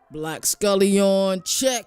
Black Scully on check.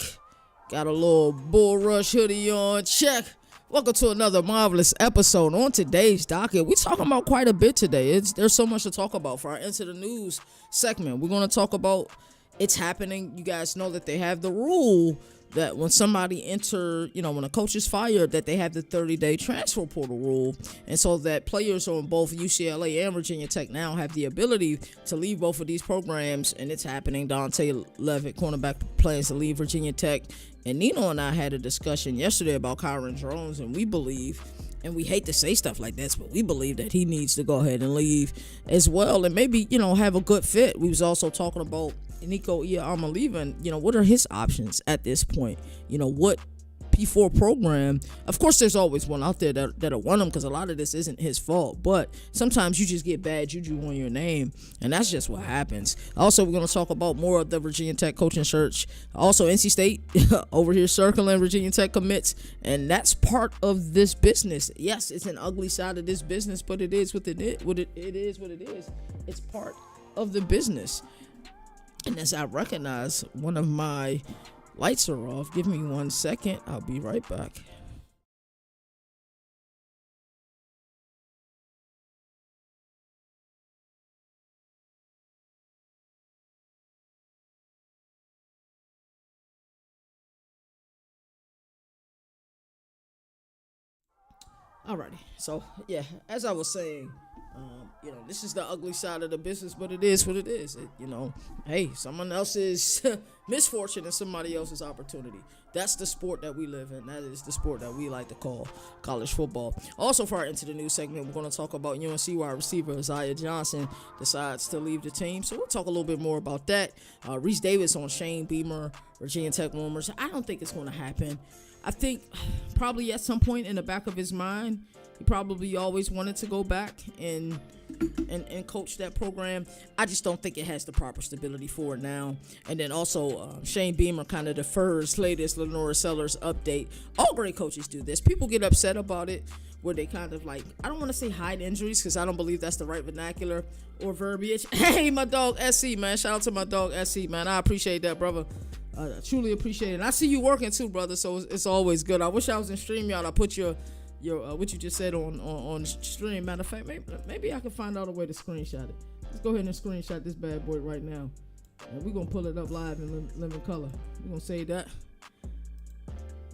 Got a little Bull Rush hoodie on check. Welcome to another marvelous episode. On today's docket, we're talking about quite a bit today. There's so much to talk about for our Into the News segment. We're going to talk about it's happening. You guys know that they have the rule that when somebody when a coach is fired, that they have the 30-day transfer portal rule. And so that players on both UCLA and Virginia Tech now have the ability to leave both of these programs, and it's happening. Dante Levitt, cornerback, plans to leave Virginia Tech. And Nino and I had a discussion yesterday about Kyron Jones, and we believe, and we hate to say stuff like this, but we believe that he needs to go ahead and leave as well, and maybe, have a good fit. We was also talking about Nico Iamaleava, and, what are his options at this point? What P4 program? Of course, there's always one out there that'll want him, because a lot of this isn't his fault, but sometimes you just get bad juju on your name, and that's just what happens. Also, we're going to talk about more of the Virginia Tech coaching search. Also, NC State over here circling Virginia Tech commits, and that's part of this business. Yes, it's an ugly side of this business, but it is what it is. It is what it is. It's part of the business. And as I recognize, one of my lights are off. Give me 1 second. I'll be right back. Alrighty. So, as I was saying, this is the ugly side of the business, but it is what it is. Hey, someone else's misfortune is somebody else's opportunity. That's the sport that we live in. That is the sport that we like to call college football. Also, for our Into the News segment, we're going to talk about UNC wide receiver Isaiah Johnson decides to leave the team. So we'll talk a little bit more about that. Reese Davis on Shane Beamer, Virginia Tech rumors. I don't think it's going to happen. I think probably at some point in the back of his mind, he probably always wanted to go back and coach that program. I just don't think it has the proper stability for it now. And then also Shane Beamer kind of defers latest Lenora Sellers update. All great coaches do this. People get upset about it where they kind of I don't want to say hide injuries, because I don't believe that's the right vernacular or verbiage. Hey, my dog SC, man. Shout out to my dog SC, man. I appreciate that, brother. I truly appreciate it. And I see you working too, brother, so it's always good. I wish I was in StreamYard. I put your what you just said on stream. Matter of fact, maybe I can find out a way to screenshot it. Let's go ahead and screenshot this bad boy right now, and we're gonna pull it up live in living color. We're gonna say that,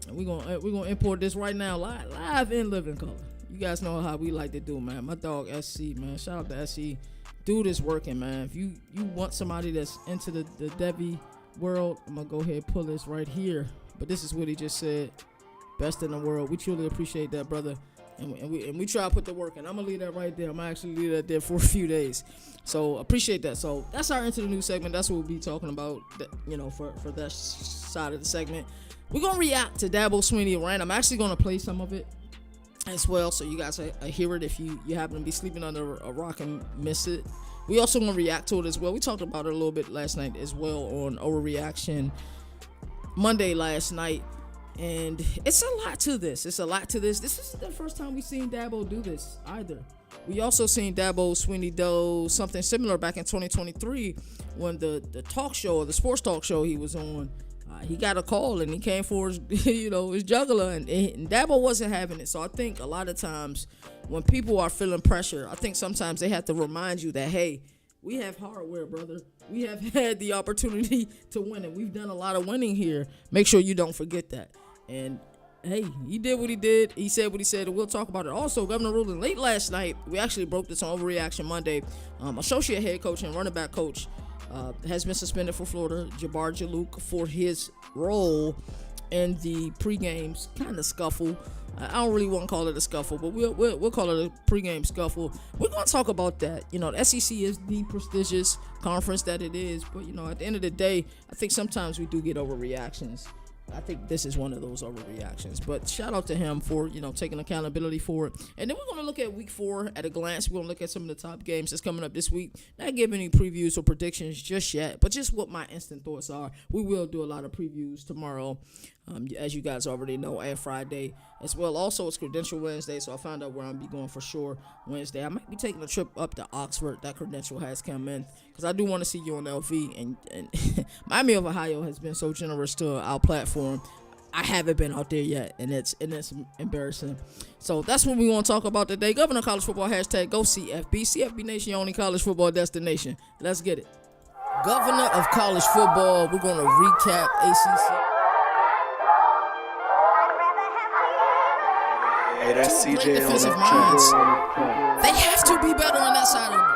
and we're gonna import this right now live in living color. You guys know how we like to do, man. My dog SC, man. Shout out to SC. Dude is working, man. If you want somebody that's into the Debbie world, I'm gonna go ahead and pull this right here. But this is what he just said. Best in the world. We truly appreciate that, brother. And we try to put the work in. I'm gonna leave that right there. I'm gonna actually leave that there for a few days. So appreciate that. So that's our Into the News segment. That's what we'll be talking about, for that side of the segment. We're gonna react to Dabo Swinney rant. I'm actually gonna play some of it as well, so you guys hear it if you happen to be sleeping under a rock and miss it. We also gonna react to it as well. We talked about it a little bit last night as well on Overreaction Monday last night. And it's a lot to this. This isn't the first time we've seen Dabo do this either. We also seen Dabo Swinney do something similar back in 2023 when the talk show, or the sports talk show he was on, he got a call and he came for his, his juggler, and Dabo wasn't having it. So I think a lot of times when people are feeling pressure, I think sometimes they have to remind you that, hey, we have hardware, brother. We have had the opportunity to win it. We've done a lot of winning here. Make sure you don't forget that. And hey, he did what he did. He said what he said, and we'll talk about it. Also, Governor Rulon, late last night, we actually broke this on Overreaction Monday. Associate head coach and running back coach has been suspended for Florida, Rant Juluke, for his role in the pregame kind of scuffle. I don't really want to call it a scuffle, but we'll call it a pregame scuffle. We're going to talk about that. The SEC is the prestigious conference that it is, but at the end of the day, I think sometimes we do get overreactions I think this is one of those overreactions. But shout out to him for, taking accountability for it. And then we're going to look at week 4 at a glance. We're going to look at some of the top games that's coming up this week. Not give any previews or predictions just yet, but just what my instant thoughts are. We will do a lot of previews tomorrow, as you guys already know, and Friday as well. Also, it's Credential Wednesday, so I found out where I'm be going for sure Wednesday. I might be taking a trip up to Oxford. That credential has come in because I do want to see UNLV, and Miami of Ohio has been so generous to our platform. I haven't been out there yet, and it's embarrassing. So that's what we want to talk about today. Governor College Football, hashtag GoCFB. CFB Nation, your only college football destination. Let's get it. Governor of college football, we're going to recap ACC. Hey, that's CJ defensive on minds. the They have to be better on that side of it.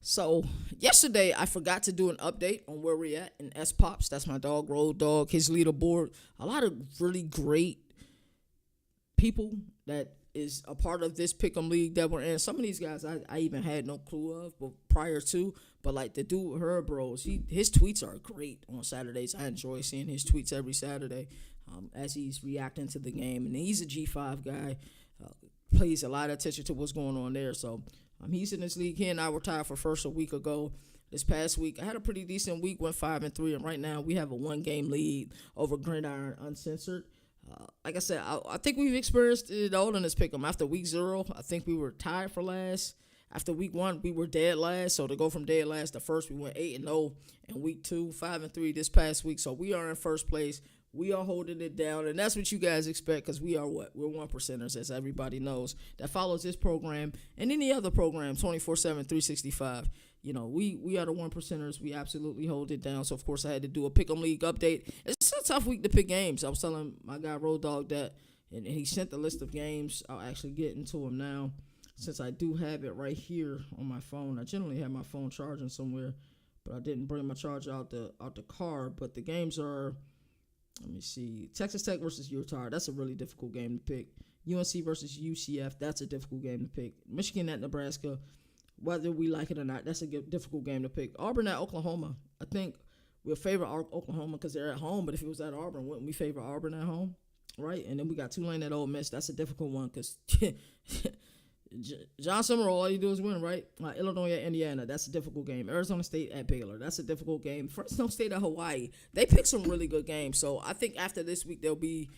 So, yesterday, I forgot to do an update on where we're at in S-Pops. That's my dog, Road Dog, his leaderboard. A lot of really great people that is a part of this Pick'em League that we're in. Some of these guys I even had no clue of but prior to. But like the dude, her bros, his tweets are great on Saturdays. I enjoy seeing his tweets every Saturday as he's reacting to the game. And he's a G5 guy. Pays a lot of attention to what's going on there. So he's in this league. He and I were tied for first a week ago. This past week, I had a pretty decent week, went 5-3, and right now we have a 1-game lead over Gridiron Uncensored. Like I said, I think we've experienced it all in this pick'em. After week 0, I think we were tied for last. After week 1, we were dead last. So to go from dead last to first, we went 8-0. And week 2, 5-3 this past week. So we are in first place. We are holding it down, and that's what you guys expect because we are what? We're 1%ers, as everybody knows, that follows this program and any other program 24/7, 365. We are the 1%ers. We absolutely hold it down. So, of course, I had to do a Pick'em League update. It's a tough week to pick games. I was telling my guy, Road Dog, that, and he sent the list of games. I'll actually get into them now since I do have it right here on my phone. I generally have my phone charging somewhere, but I didn't bring my charger out the car. But the games are... Let me see. Texas Tech versus Utah. That's a really difficult game to pick. UNC versus UCF. That's a difficult game to pick. Michigan at Nebraska. Whether we like it or not, that's a difficult game to pick. Auburn at Oklahoma. I think we'll favor Oklahoma because they're at home. But if it was at Auburn, wouldn't we favor Auburn at home? Right? And then we got Tulane at Ole Miss. That's a difficult one because John Summerall, all you do is win, right? Illinois at Indiana, that's a difficult game. Arizona State at Baylor, that's a difficult game. Fresno State at Hawaii, they pick some really good games. So I think after this week, there'll be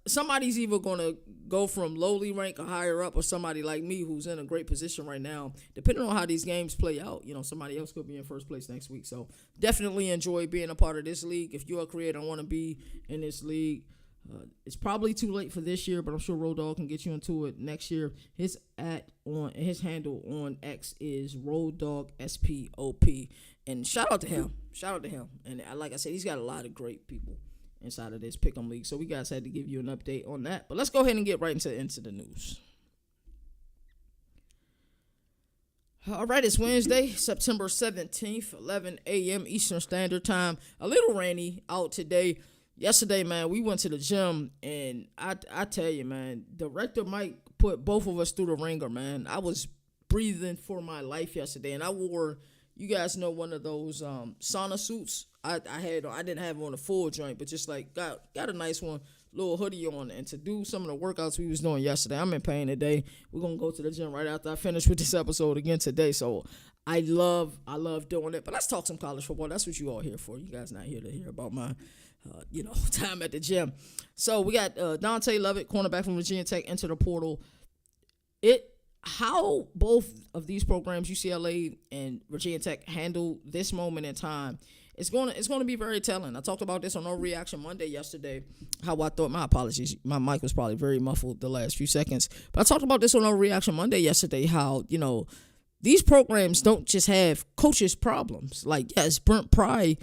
somebody's either going to go from lowly rank or higher up, or somebody like me who's in a great position right now. Depending on how these games play out, somebody else could be in first place next week. So definitely enjoy being a part of this league. If you're a creator and want to be in this league, it's probably too late for this year, but I'm sure Road Dogg can get you into it next year. His handle on X is Road Dogg SPOP, and shout out to him. And like I said, he's got a lot of great people inside of this Pick'em League, so we guys had to give you an update on that. But let's go ahead and get right into the news. All right, it's Wednesday, September 17th, 11 a.m. Eastern Standard Time. A little rainy out today. Yesterday, man, we went to the gym, and I tell you, man, Director Mike put both of us through the ringer, man. I was breathing for my life yesterday, and I wore, you guys know, one of those sauna suits. I didn't have on a full joint, but just like got a nice one, little hoodie on, and to do some of the workouts we was doing yesterday. I'm in pain today. We're gonna go to the gym right after I finish with this episode again today. So I love doing it. But let's talk some college football. That's what you all here for. You guys not here to hear about my time at the gym. So we got Dante Lovett, cornerback from Virginia Tech, into the portal. How both of these programs, UCLA and Virginia Tech, handle this moment in time, it's going to be very telling. I talked about this on Overreaction Monday yesterday, how I thought, my apologies, my mic was probably very muffled the last few seconds, but I talked about this on Overreaction Monday yesterday, how, these programs don't just have coaches problems. Like, yes, Brent Pry,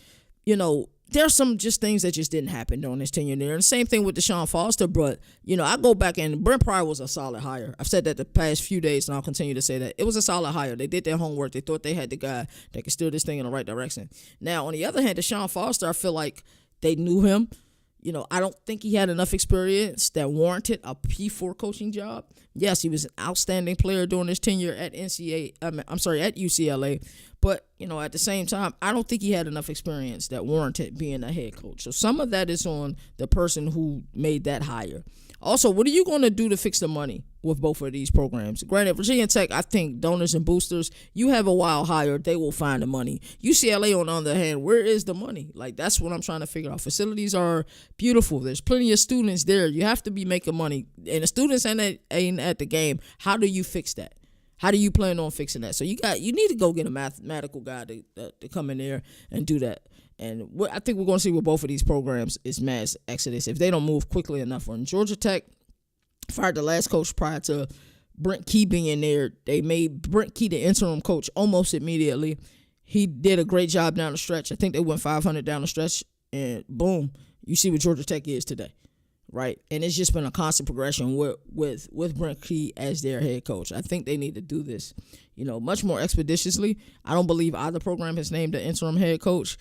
there's some just things that just didn't happen during his tenure there. And the same thing with Deshaun Foster. But, I go back and Brent Pry was a solid hire. I've said that the past few days, and I'll continue to say that. It was a solid hire. They did their homework. They thought they had the guy that could steer this thing in the right direction. Now, on the other hand, Deshaun Foster, I feel like they knew him. I don't think he had enough experience that warranted a P4 coaching job. Yes, he was an outstanding player during his tenure at at UCLA. But, at the same time, I don't think he had enough experience that warranted being a head coach. So some of that is on the person who made that hire. Also, what are you going to do to fix the money with both of these programs? Granted, Virginia Tech, I think donors and boosters, you have a wild hire, they will find the money. UCLA, on the other hand, where is the money? Like, that's what I'm trying to figure out. Facilities are beautiful. There's plenty of students there. You have to be making money. And the students ain't at the game. How do you fix that? How do you plan on fixing that? So you need to go get a mathematical guy to come in there and do that. And what I think we're going to see with both of these programs is mass exodus if they don't move quickly enough. When Georgia Tech fired the last coach prior to Brent Key being there, they made Brent Key the interim coach almost immediately. He did a great job down the stretch. I think they went 500 down the stretch, and boom, you see what Georgia Tech is today, right? And it's just been a constant progression with Brent Key as their head coach. I think they need to do this, much more expeditiously. I don't believe either program has named an interim head coach.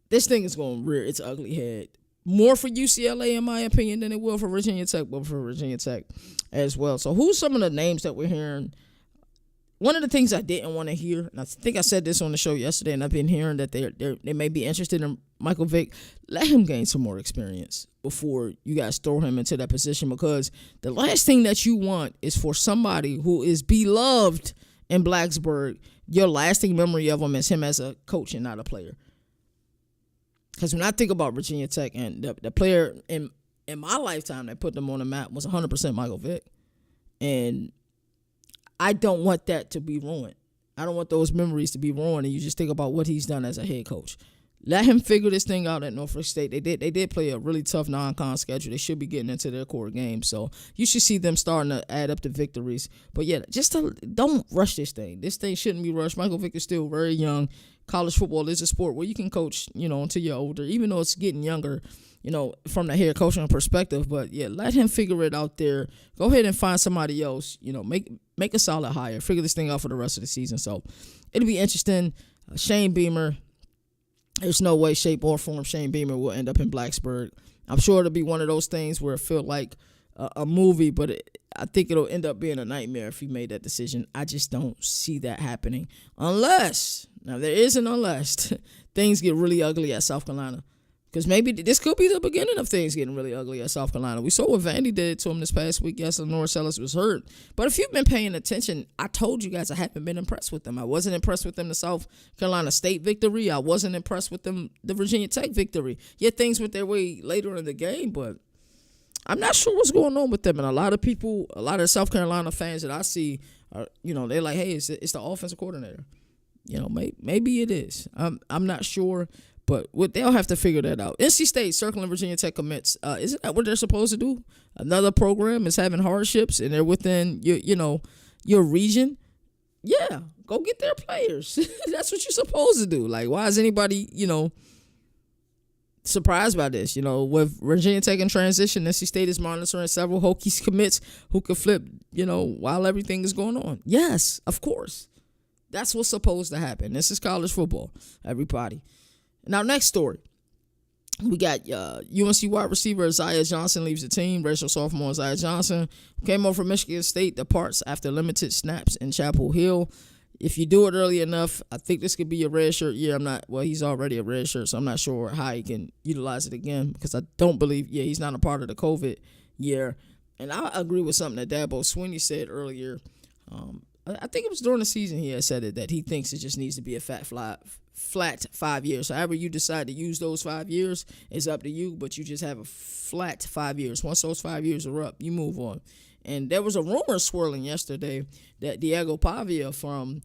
This thing is going to rear its ugly head. More for UCLA, in my opinion, than it will for Virginia Tech, but for Virginia Tech as well. So who's some of the names that we're hearing? One of the things I didn't want to hear, and I think I said this on the show yesterday, and I've been hearing that they may be interested in Michael Vick. Let him gain some more experience before you guys throw him into that position, because the last thing that you want is for somebody who is beloved in Blacksburg, your lasting memory of him is him as a coach and not a player. Because when I think about Virginia Tech, and the player in my lifetime that put them on the map was 100% Michael Vick. And I don't want that to be ruined. I don't want those memories to be ruined, and you just think about what he's done as a head coach. Let him figure this thing out at Norfolk State. They did play a really tough non-con schedule. They should be getting into their core games. So you should see them starting to add up the victories. But, yeah, don't rush this thing. This thing shouldn't be rushed. Michael Vick is still very young. College football is a sport where you can coach, until you're older, even though it's getting younger, from the head coaching perspective. But, yeah, let him figure it out there. Go ahead and find somebody else. Make a solid hire. Figure this thing out for the rest of the season. So it'll be interesting. Shane Beamer. There's no way, shape, or form Shane Beamer will end up in Blacksburg. I'm sure it'll be one of those things where it feels like a movie, but I think it'll end up being a nightmare if he made that decision. I just don't see that happening unless things get really ugly at South Carolina. Because maybe this could be the beginning of things getting really ugly at South Carolina. We saw what Vandy did to him this past week. Yes, Norris Ellis was hurt. But if you've been paying attention, I told you guys I haven't been impressed with them. I wasn't impressed with them the South Carolina State victory. I wasn't impressed with them the Virginia Tech victory. Yet things went their way later in the game, but I'm not sure what's going on with them. And a lot of South Carolina fans that I see, they're like, hey, it's the offensive coordinator. Maybe it is. I'm not sure. But they'll have to figure that out. NC State circling Virginia Tech commits. Isn't that what they're supposed to do? Another program is having hardships, and they're within your region. Yeah, go get their players. That's what you're supposed to do. Like, why is anybody surprised by this? With Virginia Tech in transition, NC State is monitoring several Hokies commits who could flip. While everything is going on. Yes, of course. That's what's supposed to happen. This is college football, everybody. Now, next story. We got UNC wide receiver Isaiah Johnson leaves the team. Racial sophomore Isaiah Johnson came over from Michigan State, departs after limited snaps in Chapel Hill. If you do it early enough, I think this could be a red shirt year. He's already a red shirt, so I'm not sure how he can utilize it again because I don't believe, he's not a part of the COVID year. And I agree with something that Dabo Swinney said earlier. I think it was during the season he had said it, that he thinks it just needs to be a flat 5 years. However you decide to use those 5 years is up to you, but you just have a flat 5 years. Once those 5 years are up, you move on. And there was a rumor swirling yesterday that Diego Pavia from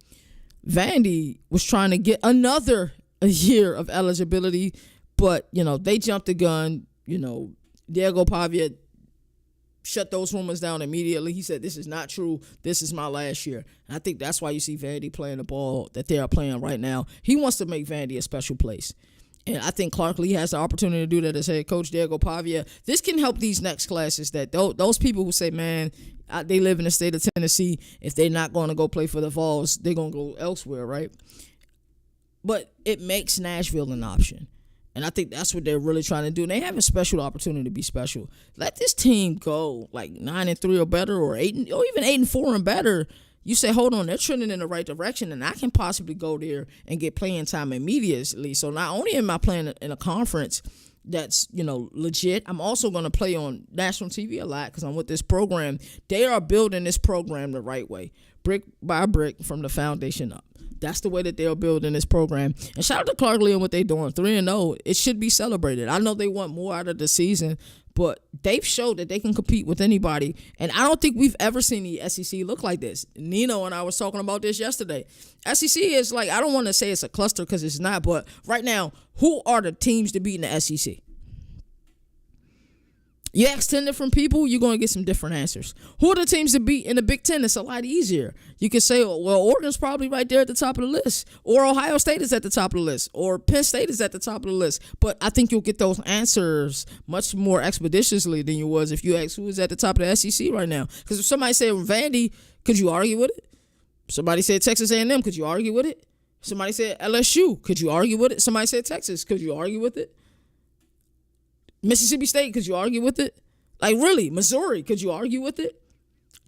Vandy was trying to get another year of eligibility, but, they jumped the gun. Diego Pavia shut those rumors down immediately. He said, this is not true. This is my last year. And I think that's why you see Vandy playing the ball that they are playing right now. He wants to make Vandy a special place. And I think Clark Lee has the opportunity to do that as head coach. Diego Pavia. This can help these next classes that those people who say, man, they live in the state of Tennessee. If they're not going to go play for the Vols, they're going to go elsewhere, right? But it makes Nashville an option. And I think that's what they're really trying to do. And they have a special opportunity to be special. Let this team go like 9-3 or better, or 8, or even 8-4 and better. You say, hold on, they're trending in the right direction, and I can possibly go there and get playing time immediately. So not only am I playing in a conference that's, legit, I'm also going to play on national TV a lot because I'm with this program. They are building this program the right way, brick by brick from the foundation up. That's the way that they're building this program. And shout out to Clark Lee and what they're doing. 3-0, it should be celebrated. I know they want more out of the season, but they've showed that they can compete with anybody. And I don't think we've ever seen the SEC look like this. Nino and I was talking about this yesterday. SEC is like, I don't want to say it's a cluster because it's not, but right now, who are the teams to beat in the SEC? You ask 10 different people, you're going to get some different answers. Who are the teams to beat in the Big Ten? It's a lot easier. You can say, well, Oregon's probably right there at the top of the list. Or Ohio State is at the top of the list. Or Penn State is at the top of the list. But I think you'll get those answers much more expeditiously than you was if you ask who is at the top of the SEC right now. Because if somebody said Vandy, could you argue with it? Somebody said Texas A&M, could you argue with it? Somebody said LSU, could you argue with it? Somebody said Texas, could you argue with it? Mississippi State, could you argue with it? Like, really, Missouri, could you argue with it?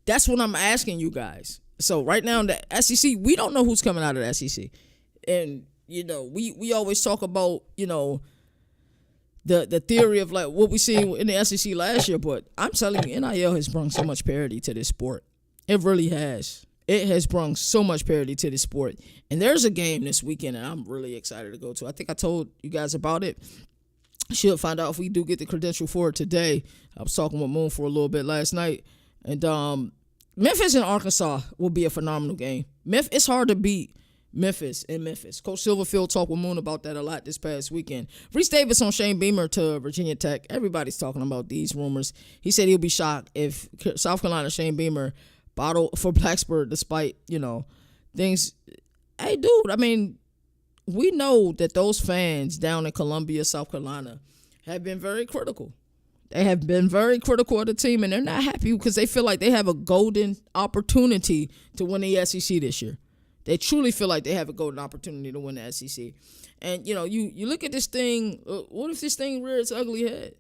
That's what I'm asking you guys. So right now in the SEC, we don't know who's coming out of the SEC. And, we always talk about, the theory of like what we seen in the SEC last year. But I'm telling you, NIL has brought so much parity to this sport. It really has. It has brought so much parity to this sport. And there's a game this weekend that I'm really excited to go to. I think I told you guys about it. Should find out if we do get the credential for it today. I was talking with Moon for a little bit last night. And Memphis and Arkansas will be a phenomenal game. It's hard to beat Memphis in Memphis. Coach Silverfield talked with Moon about that a lot this past weekend. Reese Davis on Shane Beamer to Virginia Tech. Everybody's talking about these rumors. He said he'll be shocked if South Carolina Shane Beamer battle for Blacksburg despite, things. Hey, dude, I mean, we know that those fans down in Columbia, South Carolina, have been very critical. They have been very critical of the team, and they're not happy because they feel like they have a golden opportunity to win the SEC this year. They truly feel like they have a golden opportunity to win the SEC. And, you look at this thing, what if this thing rears its ugly head?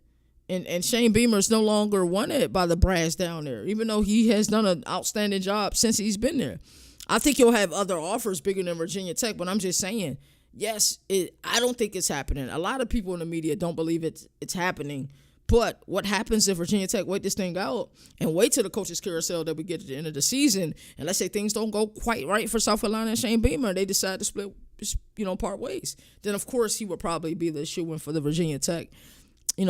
And Shane Beamer is no longer wanted by the brass down there, even though he has done an outstanding job since he's been there. I think he'll have other offers bigger than Virginia Tech, but I'm just saying, yes, I don't think it's happening. A lot of people in the media don't believe it's happening. But what happens if Virginia Tech wait this thing out and wait till the coaches carousel that we get at the end of the season, and let's say things don't go quite right for South Carolina and Shane Beamer, and they decide to split, part ways, then of course he would probably be the shoo-in for the Virginia Tech,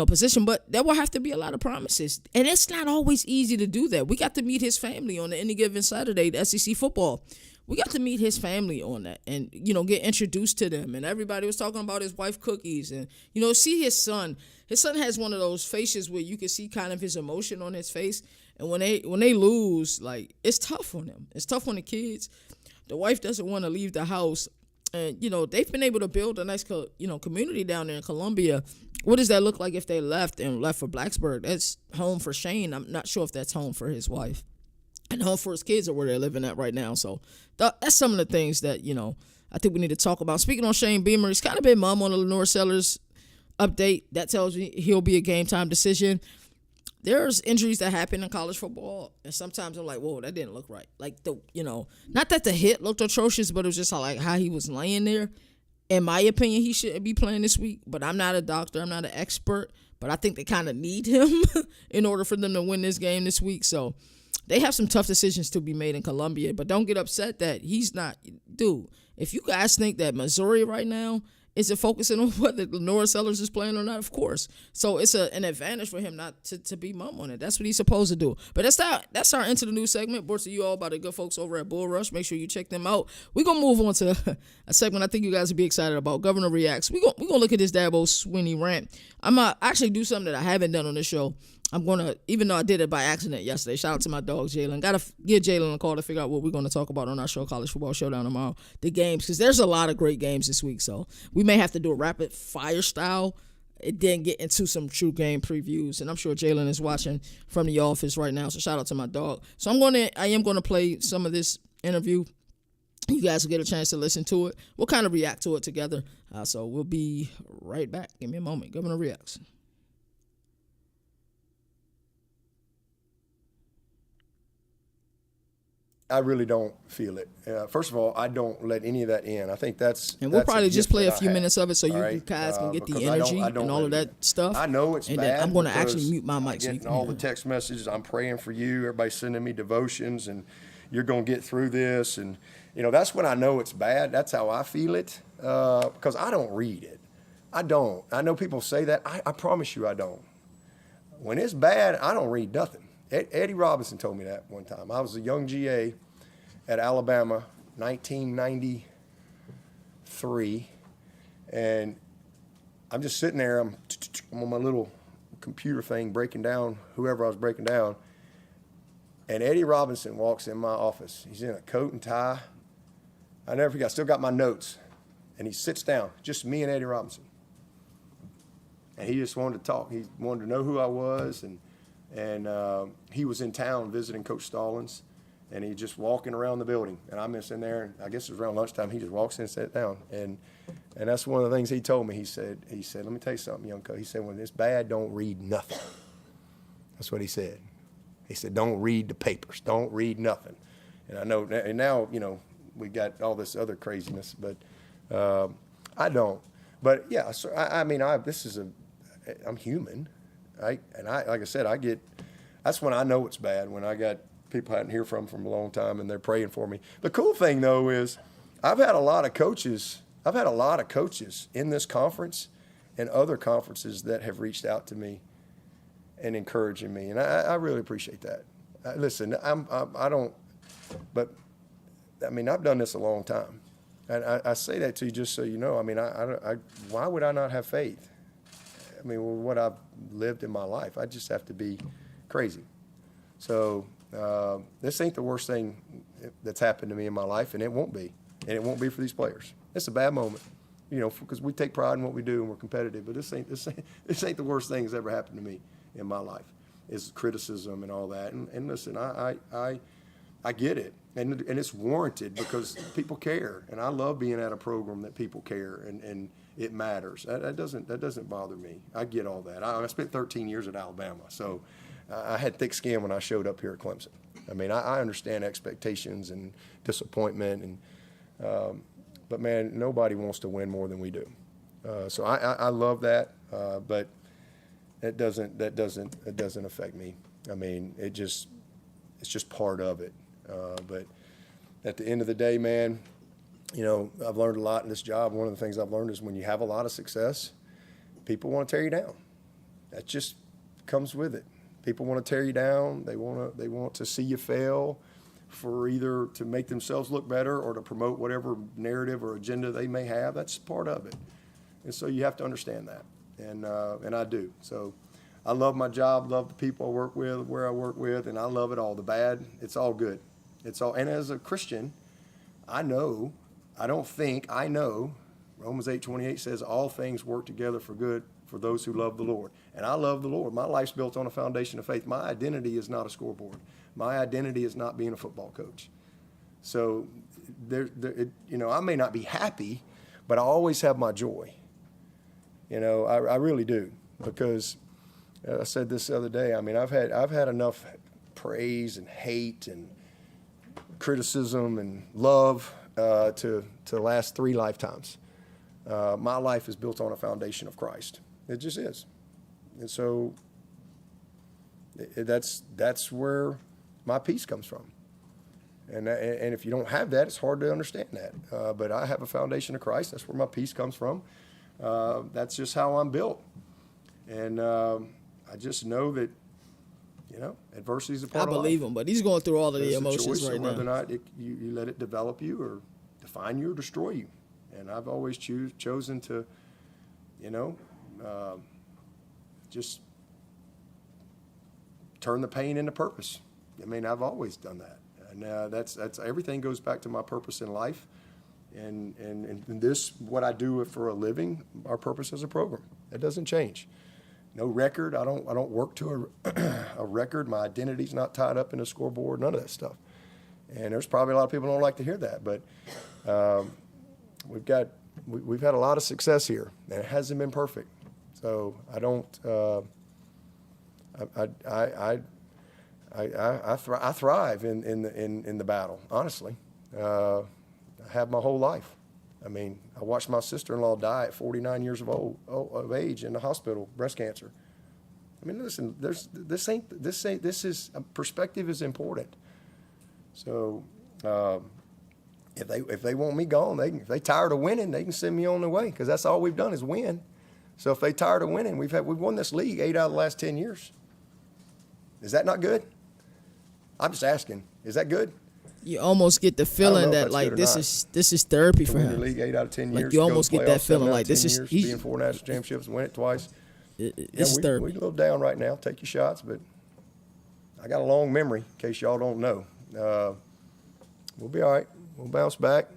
position. But there will have to be a lot of promises, and it's not always easy to do that. We got to meet his family on any given Saturday, the SEC football. We got to meet his family on that and, get introduced to them. And everybody was talking about his wife Cookies and, see his son. His son has one of those faces where you can see kind of his emotion on his face. And when they lose, like, it's tough on them. It's tough on the kids. The wife doesn't want to leave the house. And, they've been able to build a nice, community down there in Columbia. What does that look like if they left for Blacksburg? That's home for Shane. I'm not sure if that's home for his wife. And home for his kids are where they're living at right now. So that's some of the things that, I think we need to talk about. Speaking on Shane Beamer, he's kind of been mum on the Lenore Sellers update. That tells me he'll be a game-time decision. There's injuries that happen in college football, and sometimes I'm like, whoa, that didn't look right. Like, not that the hit looked atrocious, but it was just like how he was laying there. In my opinion, he shouldn't be playing this week, but I'm not a doctor. I'm not an expert, but I think they kind of need him in order for them to win this game this week. So they have some tough decisions to be made in Columbia, but don't get upset that he's not. Dude, if you guys think that Missouri right now isn't focusing on whether Lenore Sellers is playing or not, of course. So it's an advantage for him not to be mum on it. That's what he's supposed to do. But that's our Into the News segment, brought to you all by the good folks over at Bull Rush. Make sure you check them out. We're going to move on to a segment I think you guys will be excited about. Governor Reacts. We're going to look at this Dabo Swinney rant. I'm going to actually do something that I haven't done on this show. I'm going to, even though I did it by accident yesterday, shout out to my dog, Jalen. Got to give Jalen a call to figure out what we're going to talk about on our show, College Football Showdown tomorrow. The games, because there's a lot of great games this week. So we may have to do a rapid fire style. It didn't get into some true game previews. And I'm sure Jalen is watching from the office right now. So shout out to my dog. So I am going to play some of this interview You guys will get a chance to listen to it. We'll kind of react to it together. So we'll be right back. Give me a moment. Governor reacts. I really don't feel it. First of all, I don't let any of that in. I think that's and we'll that's probably just play a few have, minutes of it so you right? guys can get the Because energy I don't and all of that stuff. I know it's and bad. Then I'm going to because actually mute my mic. So you getting can all hear the text messages. I'm praying for you. Everybody's sending me devotions, and you're going to get through this. And that's when I know it's bad. That's how I feel it because I don't read it. I don't. I know people say that. I promise you, I don't. When it's bad, I don't read nothing. Eddie Robinson told me that one time. I was a young GA at Alabama, 1993, and I'm just sitting there. I'm on my little computer thing breaking down whoever I was breaking down, and Eddie Robinson walks in my office. He's in a coat and tie. I never forget. I still got my notes, and he sits down, just me and Eddie Robinson, and he just wanted to talk. He wanted to know who I was, and he was in town visiting Coach Stallings. And he just walking around the building, and I'm just in there. And I guess it was around lunchtime. He just walks in and sat down, and that's one of the things he told me. He said, let me tell you something, young coach. He said, when it's bad, don't read nothing. That's what he said. He said, don't read the papers, don't read nothing. And I know, and now we got all this other craziness, but I don't. But yeah, so I'm human, right? And like I said, that's when I know it's bad, when I got people I hadn't heard from a long time, and they're praying for me. The cool thing, though, is I've had a lot of coaches in this conference and other conferences that have reached out to me and encouraging me, and I really appreciate that. Listen, I don't, but I mean, I've done this a long time, and I say that to you just so you know. I mean, why would I not have faith? I mean, what I've lived in my life, I just have to be crazy. So. This ain't the worst thing that's happened to me in my life, and it won't be. And it won't be for these players. It's a bad moment, because we take pride in what we do and we're competitive. But this ain't the worst thing that's ever happened to me in my life. Is criticism and all that. And listen, I get it, and it's warranted because people care, and I love being at a program that people care and it matters. That doesn't bother me. I get all that. I spent 13 years at Alabama, so. I had thick skin when I showed up here at Clemson. I mean, I understand expectations and disappointment, but man, nobody wants to win more than we do. So I love that, but it doesn't affect me. I mean, it's just part of it. But at the end of the day, man, I've learned a lot in this job. One of the things I've learned is when you have a lot of success, people want to tear you down. That just comes with it. People want to tear you down. They want to see you fail for either to make themselves look better or to promote whatever narrative or agenda they may have. That's part of it. And so you have to understand that. And I do. So I love my job, love the people I work with, where I work with, and I love it all. The bad, it's all good. And as a Christian, I know Romans 8:28 says all things work together for good for those who love the Lord. And I love the Lord. My life's built on a foundation of faith. My identity is not a scoreboard. My identity is not being a football coach. So, I may not be happy, but I always have my joy. I really do, because I said this the other day. I mean, I've had enough praise and hate and criticism and love to last 3 lifetimes. My life is built on a foundation of Christ. It just is. And so that's where my peace comes from. And if you don't have that, it's hard to understand that. But I have a foundation of Christ. That's where my peace comes from. That's just how I'm built. And I just know that, adversity is a part of life. I believe him, but he's going through all of the emotions right now. Whether or not you let it develop you or define you or destroy you. And I've always chosen to, just turn the pain into purpose. I mean, I've always done that. And that's everything goes back to my purpose in life. And this, what I do for a living, our purpose as a program. It doesn't change. No record. I don't work to a record. My identity's not tied up in a scoreboard. None of that stuff. And there's probably a lot of people who don't like to hear that, but we've had a lot of success here, and it hasn't been perfect. So I don't. I thrive in the battle. Honestly, I have my whole life. I mean, I watched my sister-in-law die at 49 years of age in the hospital, breast cancer. I mean, listen, perspective is important. So if they want me gone, if they tired of winning, they can send me on their way, because that's all we've done is win. So if they tired of winning, we've won this league 8 out of the last 10 years. Is that not good? I'm just asking. Is that good? You almost get the feeling that like this is therapy for him. Win the league 8 out of 10 years. Like you almost get that feeling like this is be in 4 national championships, win it twice. It's therapy. We're a little down right now. Take your shots, but I got a long memory. In case y'all don't know, we'll be all right. We'll bounce back.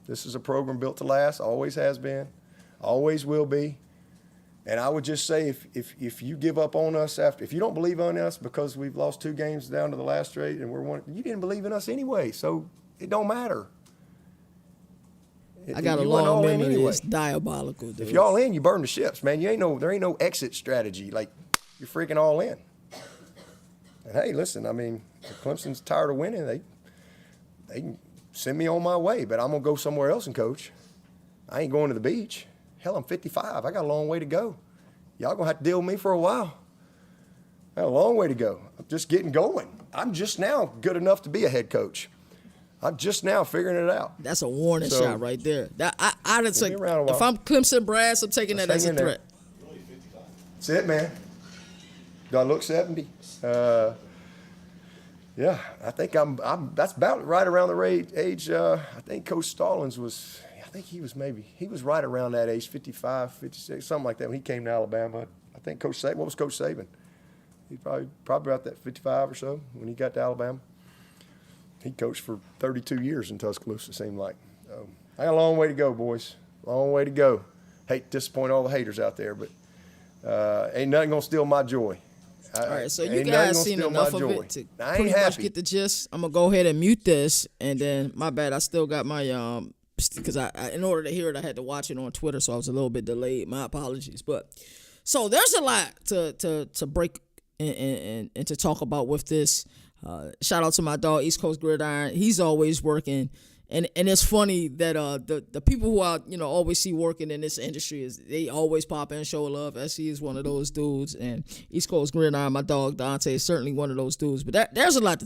This is a program built to last. Always has been. Always will be. And I would just say, if you give up on us if you don't believe in us because we've lost 2 games down to the last straight and you didn't believe in us anyway, so it don't matter. I got a long memory. Anyway. It's diabolical, dude. If y'all in, you burn the ships, man. There ain't no exit strategy. Like, you're freaking all in. And hey, listen, I mean, if Clemson's tired of winning, they can send me on my way, but I'm gonna go somewhere else and coach. I ain't going to the beach. Hell, I'm 55. I got a long way to go. Y'all gonna have to deal with me for a while. I got a long way to go. I'm just getting going. I'm just now good enough to be a head coach. I'm just now figuring it out. That's a warning shot right there. I'd take, if I'm Clemson brass, I'm taking that as a threat. That's it, man. Do I look 70? Yeah, I think that's about right around the age. I think Coach Stallings was. I think he was right around that age, 55, 56, something like that when he came to Alabama. I think what was Coach Saban? He probably about that 55 or so when he got to Alabama. He coached for 32 years in Tuscaloosa, it seemed like. So I got a long way to go, boys. Long way to go. Hate to disappoint all the haters out there, but ain't nothing going to steal my joy. All right, so you guys seen enough of it to pretty much get the gist. I'm going to go ahead and mute this, and then, my bad, I still got my because I in order to hear it, I had to watch it on Twitter, so I was a little bit delayed. My apologies. But so there's a lot to break and to talk about with this. Shout out to my dog, East Coast Gridiron. He's always working. And it's funny that the people who I always see working in this industry is they always pop in and show love. SC is one of those dudes, and East Coast Gridiron, my dog Dante, is certainly one of those dudes. But there's a lot to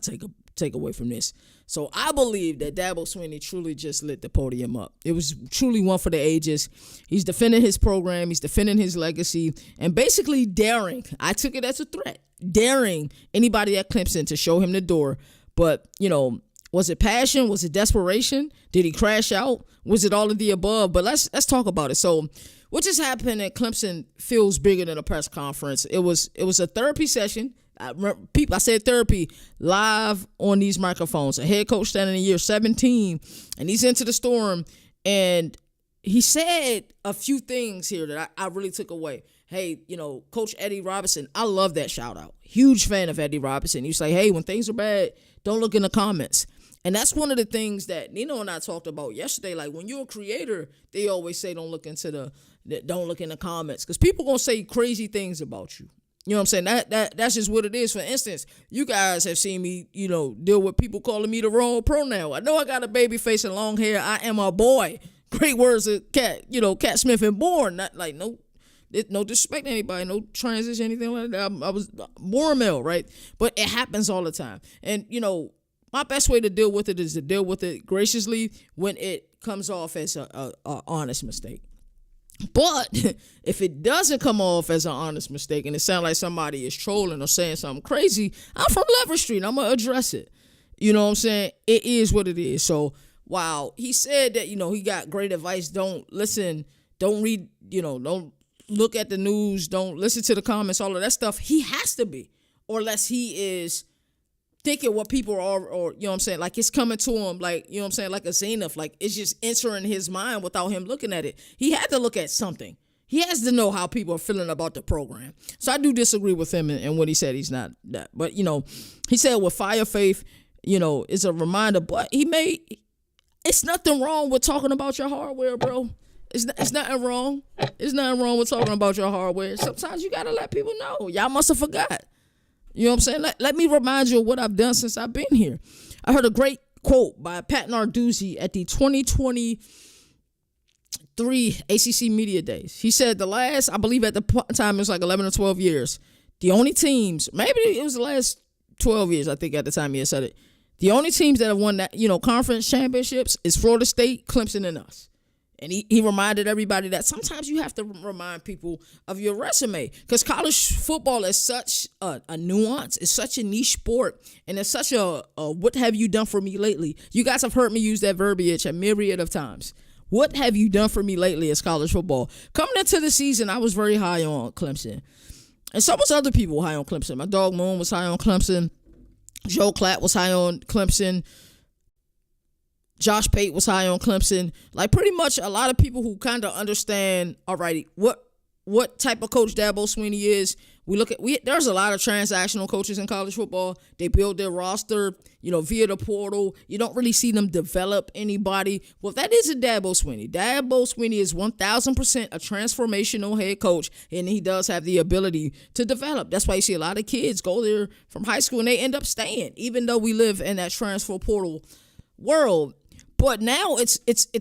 take away from this. So I believe that Dabo Swinney truly just lit the podium up. It was truly one for the ages. He's defending his program, he's defending his legacy, and basically daring. I took it as a threat, daring anybody at Clemson to show him the door. But was it passion? Was it desperation? Did he crash out? Was it all of the above? But let's talk about it. So what just happened at Clemson feels bigger than a press conference. It was a therapy session. I said therapy live on these microphones. A head coach standing in year 17, and he's into the storm. And he said a few things here that I really took away. Hey, Coach Eddie Robinson, I love that shout out. Huge fan of Eddie Robinson. You say, hey, when things are bad, don't look in the comments. And that's one of the things that Nino and I talked about yesterday. Like, when you're a creator, they always say don't look in the comments, because people gonna say crazy things about you. You know what I'm saying? That's just what it is. For instance, you guys have seen me, deal with people calling me the wrong pronoun. I know I got a baby face and long hair. I am a boy. Great words of Cat Smith and born. Not like no disrespect to anybody, no transition, anything like that. I was born male, right? But it happens all the time. And, my best way to deal with it is to deal with it graciously when it comes off as a honest mistake. But if it doesn't come off as an honest mistake and it sounds like somebody is trolling or saying something crazy, I'm from Lever Street. I'm going to address it. You know what I'm saying? It is what it is. So while he said that, he got great advice, don't listen, don't read, don't look at the news, don't listen to the comments, all of that stuff, he has to be. Or unless he is thinking what people are, or you know what I'm saying, like it's coming to him, like, you know what I'm saying, like a zenith, like it's just entering his mind without him looking at it. He had to look at something. He has to know how people are feeling about the program. So I do disagree with him and when he said he's not that. But, he said with fire, faith, is a reminder. But it's nothing wrong with talking about your hardware, bro. It's nothing wrong. It's nothing wrong with talking about your hardware. Sometimes you got to let people know. Y'all must have forgot. You know what I'm saying? Let me remind you of what I've done since I've been here. I heard a great quote by Pat Narduzzi at the 2023 ACC Media Days. He said the last, I believe at the time, it was like 11 or 12 years, the only teams, maybe it was the last 12 years, I think at the time he had said it, the only teams that have won that, conference championships is Florida State, Clemson, and us. And he reminded everybody that sometimes you have to remind people of your resume, because college football is such a nuance. It's such a niche sport, and it's such a what have you done for me lately? You guys have heard me use that verbiage a myriad of times. What have you done for me lately as college football? Coming into the season, I was very high on Clemson. And so was other people high on Clemson. My dog Moon was high on Clemson. Joe Klatt was high on Clemson. Josh Pate was high on Clemson. Like, pretty much a lot of people who kind of understand, all right, what type of coach Dabo Swinney is. There's a lot of transactional coaches in college football. They build their roster, via the portal. You don't really see them develop anybody. Well, that isn't Dabo Swinney. Dabo Swinney is 1,000% a transformational head coach, and he does have the ability to develop. That's why you see a lot of kids go there from high school and they end up staying, even though we live in that transfer portal world. But now it's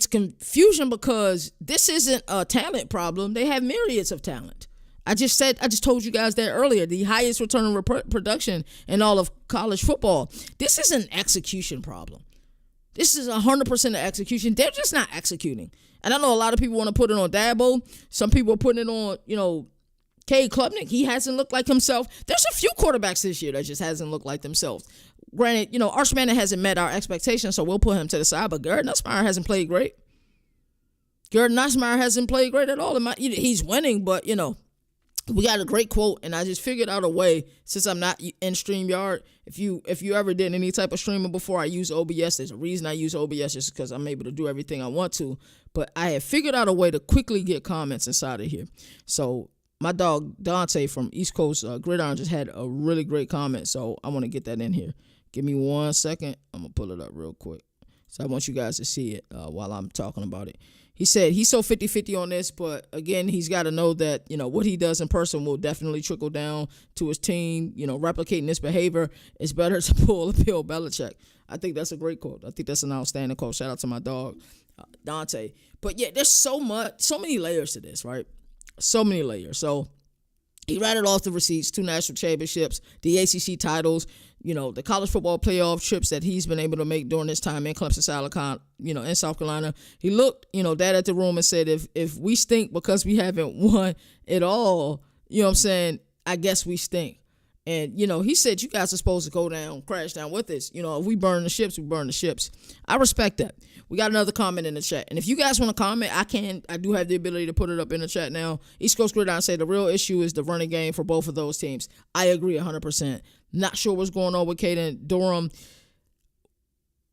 confusion, because this isn't a talent problem. They have myriads of talent. I just told you guys that earlier. The highest return on production in all of college football. This is an execution problem. This is 100% of execution. They're just not executing. And I know a lot of people want to put it on Dabo. Some people are putting it on, Cade Klubnik. He hasn't looked like himself. There's a few quarterbacks this year that just hasn't looked like themselves. Granted, Arch Manning hasn't met our expectations, so we'll put him to the side. But Garrett Nussmeier hasn't played great. Garrett Nussmeier hasn't played great at all. He's winning, but, we got a great quote, and I just figured out a way, since I'm not in StreamYard. If you ever did any type of streaming before, I use OBS. There's a reason I use OBS, just because I'm able to do everything I want to. But I have figured out a way to quickly get comments inside of here. So my dog Dante from East Coast Gridiron just had a really great comment, so I want to get that in here. Give me 1 second. I'm going to pull it up real quick. So I want you guys to see it while I'm talking about it. He said he's so 50-50 on this, but again, he's got to know that, what he does in person will definitely trickle down to his team. Replicating this behavior is better to pull a Bill Belichick. I think that's a great quote. I think that's an outstanding quote. Shout out to my dog, Dante. But yeah, there's so many layers to this, right? So many layers. So he rattled off the receipts: 2 national championships, the ACC titles, the college football playoff trips that he's been able to make during this time in Clemson, South Carolina, in South Carolina. He looked, dad at the room and said, if we stink because we haven't won it all, I guess we stink. And, he said, you guys are supposed to go down, crash down with us. If we burn the ships, we burn the ships. I respect that. We got another comment in the chat. And if you guys want to comment, I do have the ability to put it up in the chat now. East Coast Gridiron say the real issue is the running game for both of those teams. I agree 100%. Not sure what's going on with Caden Durham.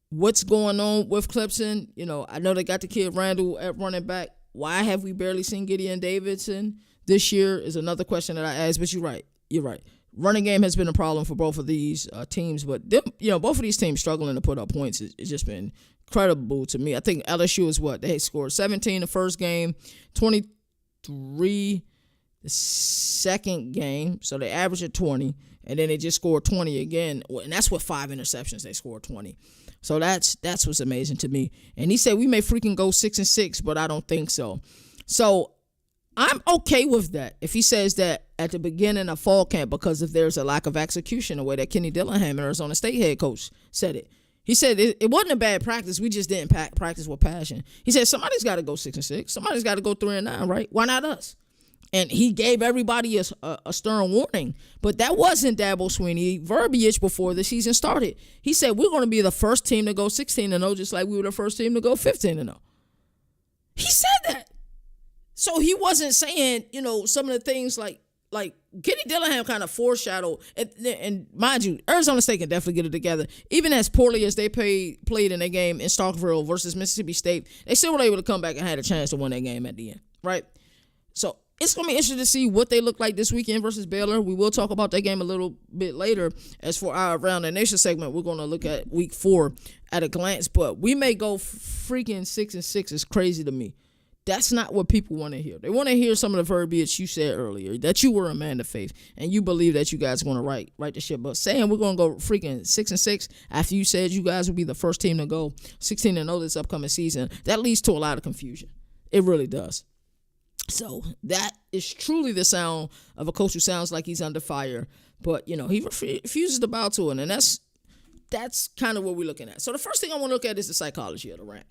What's going on with Clemson? I know they got the kid Randall at running back. Why have we barely seen Gideon Davidson this year is another question that I asked. But you're right. Running game has been a problem for both of these teams, but both of these teams struggling to put up points. It's just been incredible to me. I think LSU is they scored 17 the first game, 23 the second game, so they averaged at 20, and then they just scored 20 again, and that's with 5 interceptions. They scored 20, so that's what's amazing to me. And he said we may freaking go 6-6, but I don't think so. So I'm okay with that if he says that at the beginning of fall camp, because if there's a lack of execution, the way that Kenny Dillingham, Arizona State head coach, said it. He said it wasn't a bad practice. We just didn't practice with passion. He said somebody's got to go 6-6. Somebody's got to go 3-9, right? Why not us? And he gave everybody a stern warning. But that wasn't Dabo Swinney verbiage before the season started. He said we're going to be the first team to go 16-0, just like we were the first team to go 15-0. He said that. So he wasn't saying, some of the things like Kenny Dillingham kind of foreshadowed, and mind you, Arizona State can definitely get it together. Even as poorly as they played in their game in Starkville versus Mississippi State, they still were able to come back and had a chance to win that game at the end, right? So it's going to be interesting to see what they look like this weekend versus Baylor. We will talk about that game a little bit later. As for our Around the Nation segment, we're going to look at week 4 at a glance. But we may go freaking 6-6. It's crazy to me. That's not what people want to hear. They want to hear some of the verbiage you said earlier, that you were a man of faith and you believe that you guys are going to right the ship. But saying we're going to go freaking 6-6 after you said you guys would be the first team to go 16-0 this upcoming season, that leads to a lot of confusion. It really does. So that is truly the sound of a coach who sounds like he's under fire. But, he refuses to bow to it. And that's kind of what we're looking at. So the first thing I want to look at is the psychology of the rant.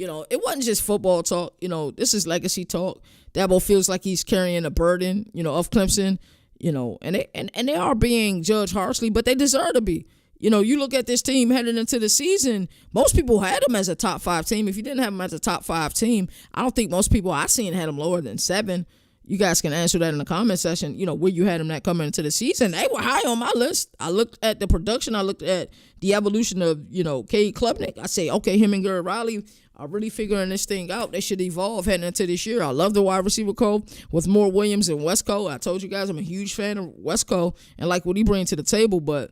It wasn't just football talk. This is legacy talk. Dabo feels like he's carrying a burden, of Clemson, and they are being judged harshly, but they deserve to be. You look at this team heading into the season, most people had them as a top 5 team. If you didn't have them as a top 5 team, I don't think most people I've seen had them lower than 7. You guys can answer that in the comment section, where you had them at coming into the season. They were high on my list. I looked at the production. I looked at the evolution of, Cade Klubnik. I say, okay, him and Garrett Riley are really figuring this thing out. They should evolve heading into this year. I love the wide receiver core with more Williams and Westco. I told you guys I'm a huge fan of Westco and like what he brings to the table, but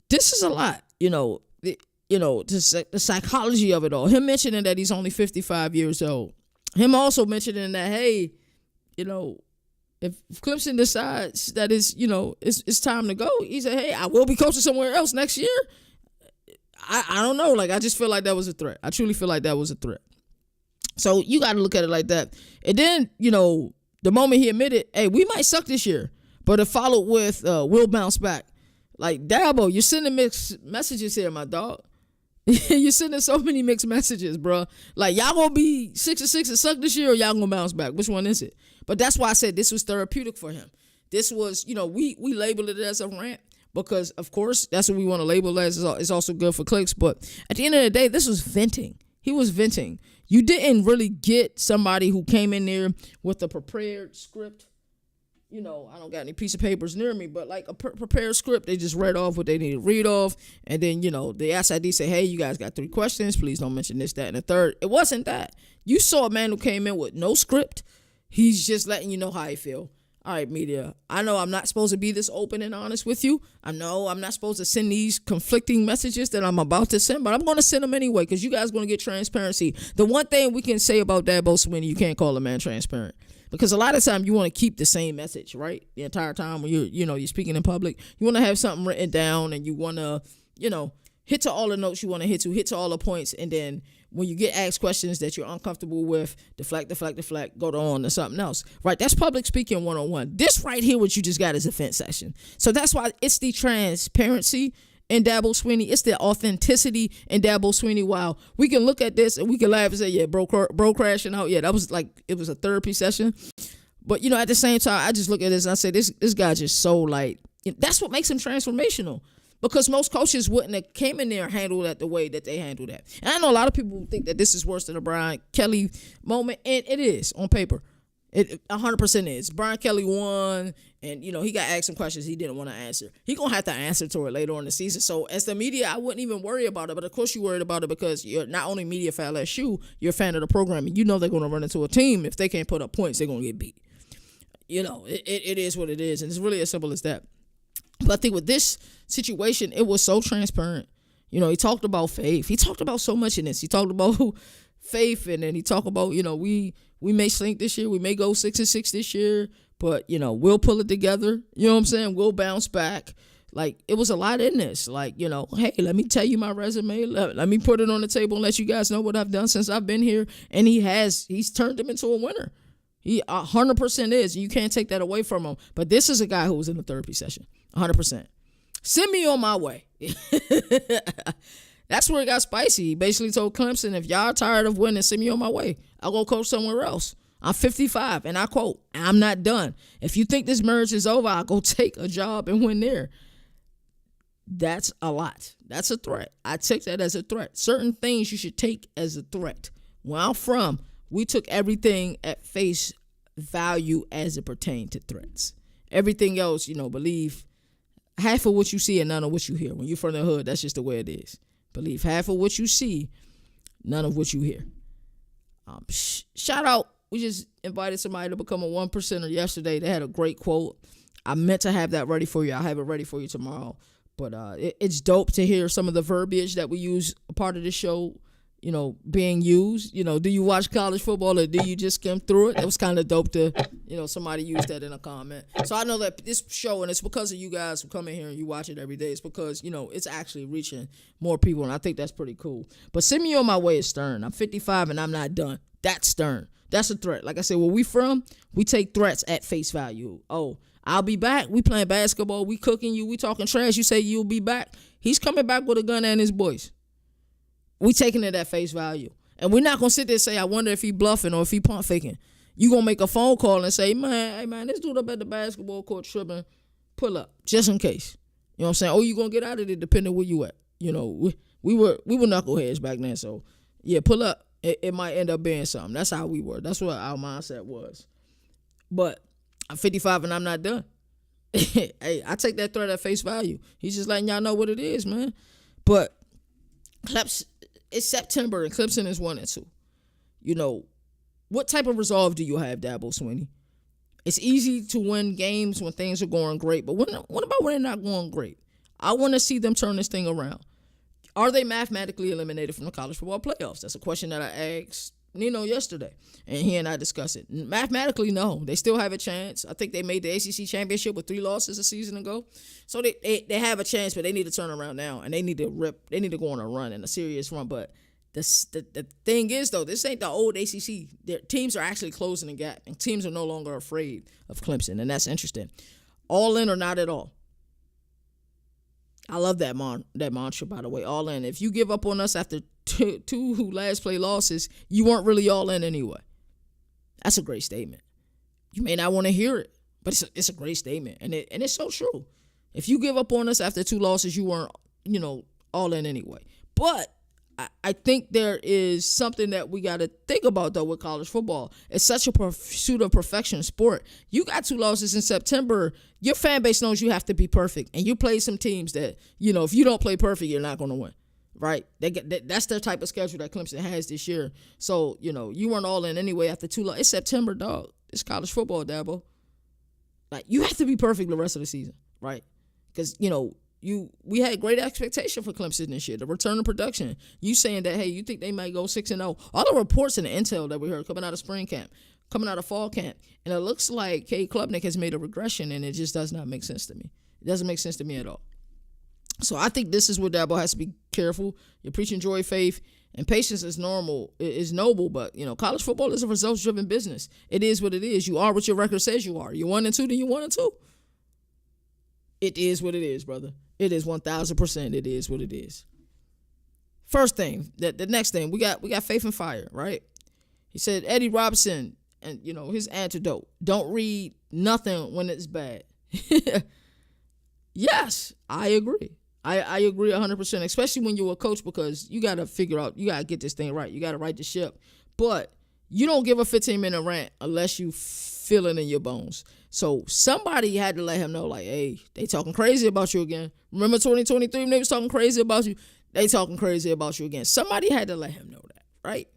this is a lot, the psychology of it all. Him mentioning that he's only 55 years old. Him also mentioning that, hey, if Clemson decides that it's time to go, he said, hey, I will be coaching somewhere else next year. I don't know. I just feel like that was a threat. I truly feel like that was a threat. So you got to look at it like that. And then, the moment he admitted, hey, we might suck this year, but it followed with, we'll bounce back. Like, Dabo, you're sending mixed messages here, my dog. You're sending so many mixed messages, bro. Like, y'all gonna be 6-6 and suck this year, or y'all gonna bounce back? Which one is it? But that's why I said this was therapeutic for him. This was, we labeled it as a rant because, of course, that's what we want to label it as. It's also good for clicks. But at the end of the day, this was venting. He was venting. You didn't really get somebody who came in there with a prepared script. I don't got any piece of papers near me, but like a prepared script, they just read off what they need to read off. And then, the SID say, hey, you guys got 3 questions. Please don't mention this, that, and the third. It wasn't that. You saw a man who came in with no script. He's just letting you know how he feel. All right, media, I know I'm not supposed to be this open and honest with you. I know I'm not supposed to send these conflicting messages that I'm about to send, but I'm going to send them anyway because you guys are going to get transparency. The one thing we can say about Dabo Swinney, you can't call a man transparent. Because a lot of time you want to keep the same message, right? The entire time when you're speaking in public, you want to have something written down and you want to, hit to all the notes you want to hit to all the points. And then when you get asked questions that you're uncomfortable with, deflect, go on to something else, right? That's public speaking 101. This right here, what you just got is a vent session. So that's why it's the transparency in Dabo Swinney. It's the authenticity in Dabo Swinney. While we can look at this and we can laugh and say, yeah, bro crashing out. Yeah, that was like, it was a therapy session. But, at the same time, I just look at this and I say, this guy just so like, that's what makes him transformational. Because most coaches wouldn't have came in there and handled that the way that they handled that. And I know a lot of people think that this is worse than the Brian Kelly moment, and it is on paper. It 100% is. Brian Kelly won, and, he got asked some questions he didn't want to answer. He going to have to answer to it later on in the season. So as the media, I wouldn't even worry about it. But, of course, you're worried about it because you're not only media fan LSU, you're a fan of the program. And you know they're going to run into a team. If they can't put up points, they're going to get beat. It is what it is. And it's really as simple as that. But I think with this situation, it was so transparent. He talked about faith. He talked about so much in this. He talked about faith, and then he talked about, we may slink this year. We may go 6-6 this year, but, we'll pull it together. You know what I'm saying? We'll bounce back. Like, it was a lot in this. Like, hey, let me tell you my resume. Let me put it on the table and let you guys know what I've done since I've been here. And he's turned him into a winner. He 100% is. You can't take that away from him. But this is a guy who was in a therapy session. 100%. Send me on my way. That's where it got spicy. He basically told Clemson, if y'all tired of winning, send me on my way. I'll go coach somewhere else. I'm 55, and I quote, I'm not done. If you think this marriage is over, I'll go take a job and win there. That's a lot. That's a threat. I take that as a threat. Certain things you should take as a threat. Where I'm from, we took everything at face value as it pertained to threats. Everything else, believe half of what you see and none of what you hear. When you're from the hood, that's just the way it is. Believe half of what you see, none of what you hear. Shout out We just invited somebody to become a 1%er yesterday. They had a great quote. I meant to have that ready for you. I'll have it ready for you tomorrow. But it's dope to hear some of the verbiage that we use a part of the show, being used. Do you watch college football or do you just skim through it? It was kind of dope to, somebody used that in a comment. So I know that this show, and it's because of you guys who come in here and you watch it every day. It's because, it's actually reaching more people, and I think that's pretty cool. But send me on my way is stern. I'm 55 and I'm not done. That's stern. That's a threat. Like I said, where we from, we take threats at face value. Oh, I'll be back. We playing basketball. We cooking you. We talking trash. You say you'll be back. He's coming back with a gun and his boys. We taking it at face value. And we're not going to sit there and say, I wonder if he bluffing or if he pump faking. You going to make a phone call and say, man, this dude up at the basketball court tripping. Pull up, just in case. You know what I'm saying? Oh, you going to get out of it depending where you at. We were knuckleheads back then. So, yeah, pull up. It might end up being something. That's how we were. That's what our mindset was. But I'm 55 and I'm not done. Hey, I take that threat at face value. He's just letting y'all know what it is, man. But it's September and Clemson is 1-2. What type of resolve do you have, Dabo Swinney? It's easy to win games when things are going great, but what about when they're not going great? I want to see them turn this thing around. Are they mathematically eliminated from the college football playoffs? That's a question that I asked Nino yesterday, and he and I discussed it. Mathematically, no. They still have a chance. I think they made the ACC championship with 3 losses a season ago. So they have a chance, but they need to turn around now, and they need to go on a run, and a serious run. But the thing is, though, this ain't the old ACC. Their teams are actually closing the gap, and teams are no longer afraid of Clemson, and that's interesting. All in or not at all. I love that mantra, by the way, all in. If you give up on us after two last play losses, you weren't really all in anyway. That's a great statement. You may not want to hear it, but it's a great statement, and it's so true. If you give up on us after 2 losses, you weren't, all in anyway. But I think there is something that we got to think about, though, with college football. It's such a pursuit of perfection sport. You got 2 losses in September. Your fan base knows you have to be perfect. And you play some teams that, if you don't play perfect, you're not going to win, right? That's their type of schedule that Clemson has this year. So, you weren't all in anyway after 2 losses. It's September, dog. It's college football, Dabo. Like, you have to be perfect the rest of the season, right? Because, we had great expectation for Clemson this year. The return of production. You saying that, hey, you think they might go 6-0. All the reports and the intel that we heard coming out of spring camp, coming out of fall camp, and it looks like Cade Klubnik has made a regression, and it just does not make sense to me. It doesn't make sense to me at all. So I think this is where Dabo has to be careful. You're preaching joy, faith, and patience is noble, but college football is a results-driven business. It is what it is. You are what your record says you are. You're 1-2, then you're 1-2. It is what it is, brother. It is 1,000%. It is what it is. First thing, the next thing, we got faith and fire, right? He said Eddie Robinson and his antidote. Don't read nothing when it's bad. Yes, I agree. I agree 100%, especially when you're a coach, because you got to figure out, you got to get this thing right. You got to right the ship. But you don't give a 15-minute rant unless you feel it in your bones. So somebody had to let him know, like, hey, they talking crazy about you again. Remember 2023 when they was talking crazy about you? They talking crazy about you again. Somebody had to let him know that, right?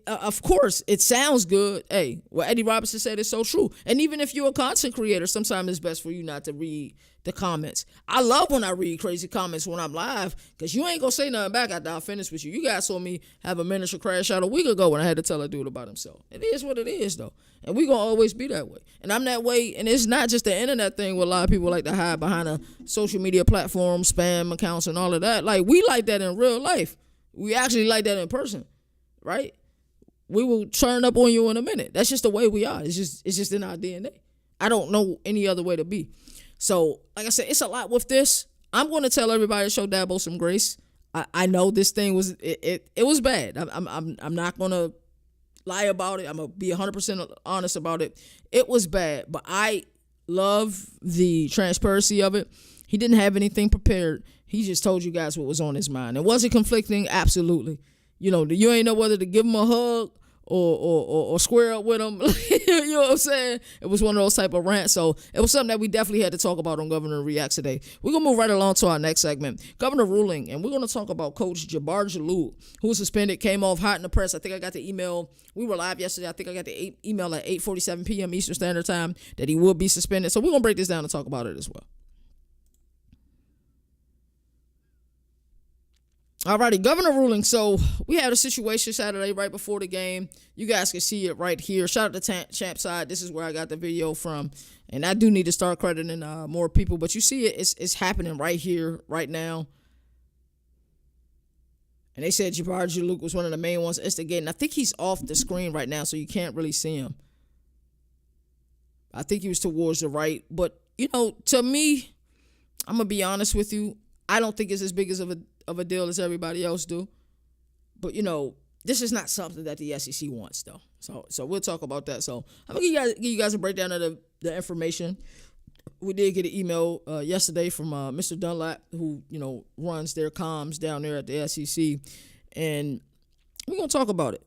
Of course, it sounds good. Hey, what Eddie Robinson said is so true. And even if you're a content creator, sometimes it's best for you not to read the comments. I love when I read crazy comments when I'm live, because you ain't going to say nothing back after I finish with you. You guys saw me have a miniature crash out a week ago when I had to tell a dude about himself. It is what it is, though. And we going to always be that way. And I'm that way. And it's not just the internet thing where a lot of people like to hide behind a social media platform, spam accounts, and all of that. Like, we like that in real life. We actually like that in person, right? We will turn up on you in a minute. That's just the way we are. It's just in our DNA. I don't know any other way to be. So, like I said, it's a lot with this. I'm going to tell everybody to show Dabo some grace. I know this thing was it was bad. I'm not going to lie about it. I'm going to be 100% honest about it. It was bad, but I love the transparency of it. He didn't have anything prepared. He just told you guys what was on his mind. And was it conflicting? Absolutely. You ain't know whether to give him a hug or square up with them. You know what I'm saying? It was one of those type of rants. So it was something that we definitely had to talk about on Governor Reacts today. We're going to move right along to our next segment, Governor ruling, and we're going to talk about Coach Rant Juluke, who was suspended, came off hot in the press. I think I got the email. We were live yesterday. I think I got the email at 8:47 p.m. Eastern Standard Time that he will be suspended. So we're going to break this down and talk about it as well. Alrighty, Governor ruling. So we had a situation Saturday right before the game. You guys can see it right here. Shout out to Champ Side. This is where I got the video from, and I do need to start crediting more people. But you see it. It's happening right here, right now. And they said Rant Juluke was one of the main ones instigating. I think he's off the screen right now, so you can't really see him. I think he was towards the right. But, to me, I'm going to be honest with you. I don't think it's as big of a deal as everybody else do. But, this is not something that the SEC wants, though. So we'll talk about that. So I'm going to give you guys a breakdown of the information. We did get an email yesterday from Mr. Dunlap, who, runs their comms down there at the SEC. And we're going to talk about it.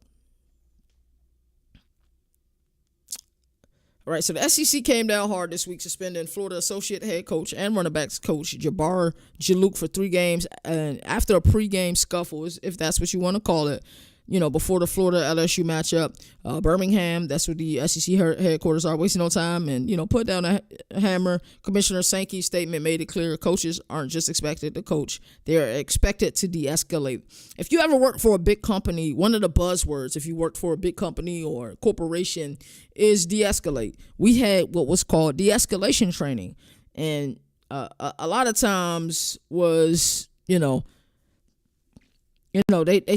All right, so the SEC came down hard this week, suspending Florida associate head coach and running backs coach Rant Juluke for 3 games. And after a pregame scuffle, if that's what you want to call it, before the Florida LSU matchup, Birmingham, that's where the SEC headquarters are, wasting no time and, put down a hammer. Commissioner Sankey's statement made it clear coaches aren't just expected to coach. They're expected to de-escalate. If you ever worked for a big company, one of the buzzwords, if you worked for a big company or corporation, is de-escalate. We had what was called de-escalation training. And a lot of times was, they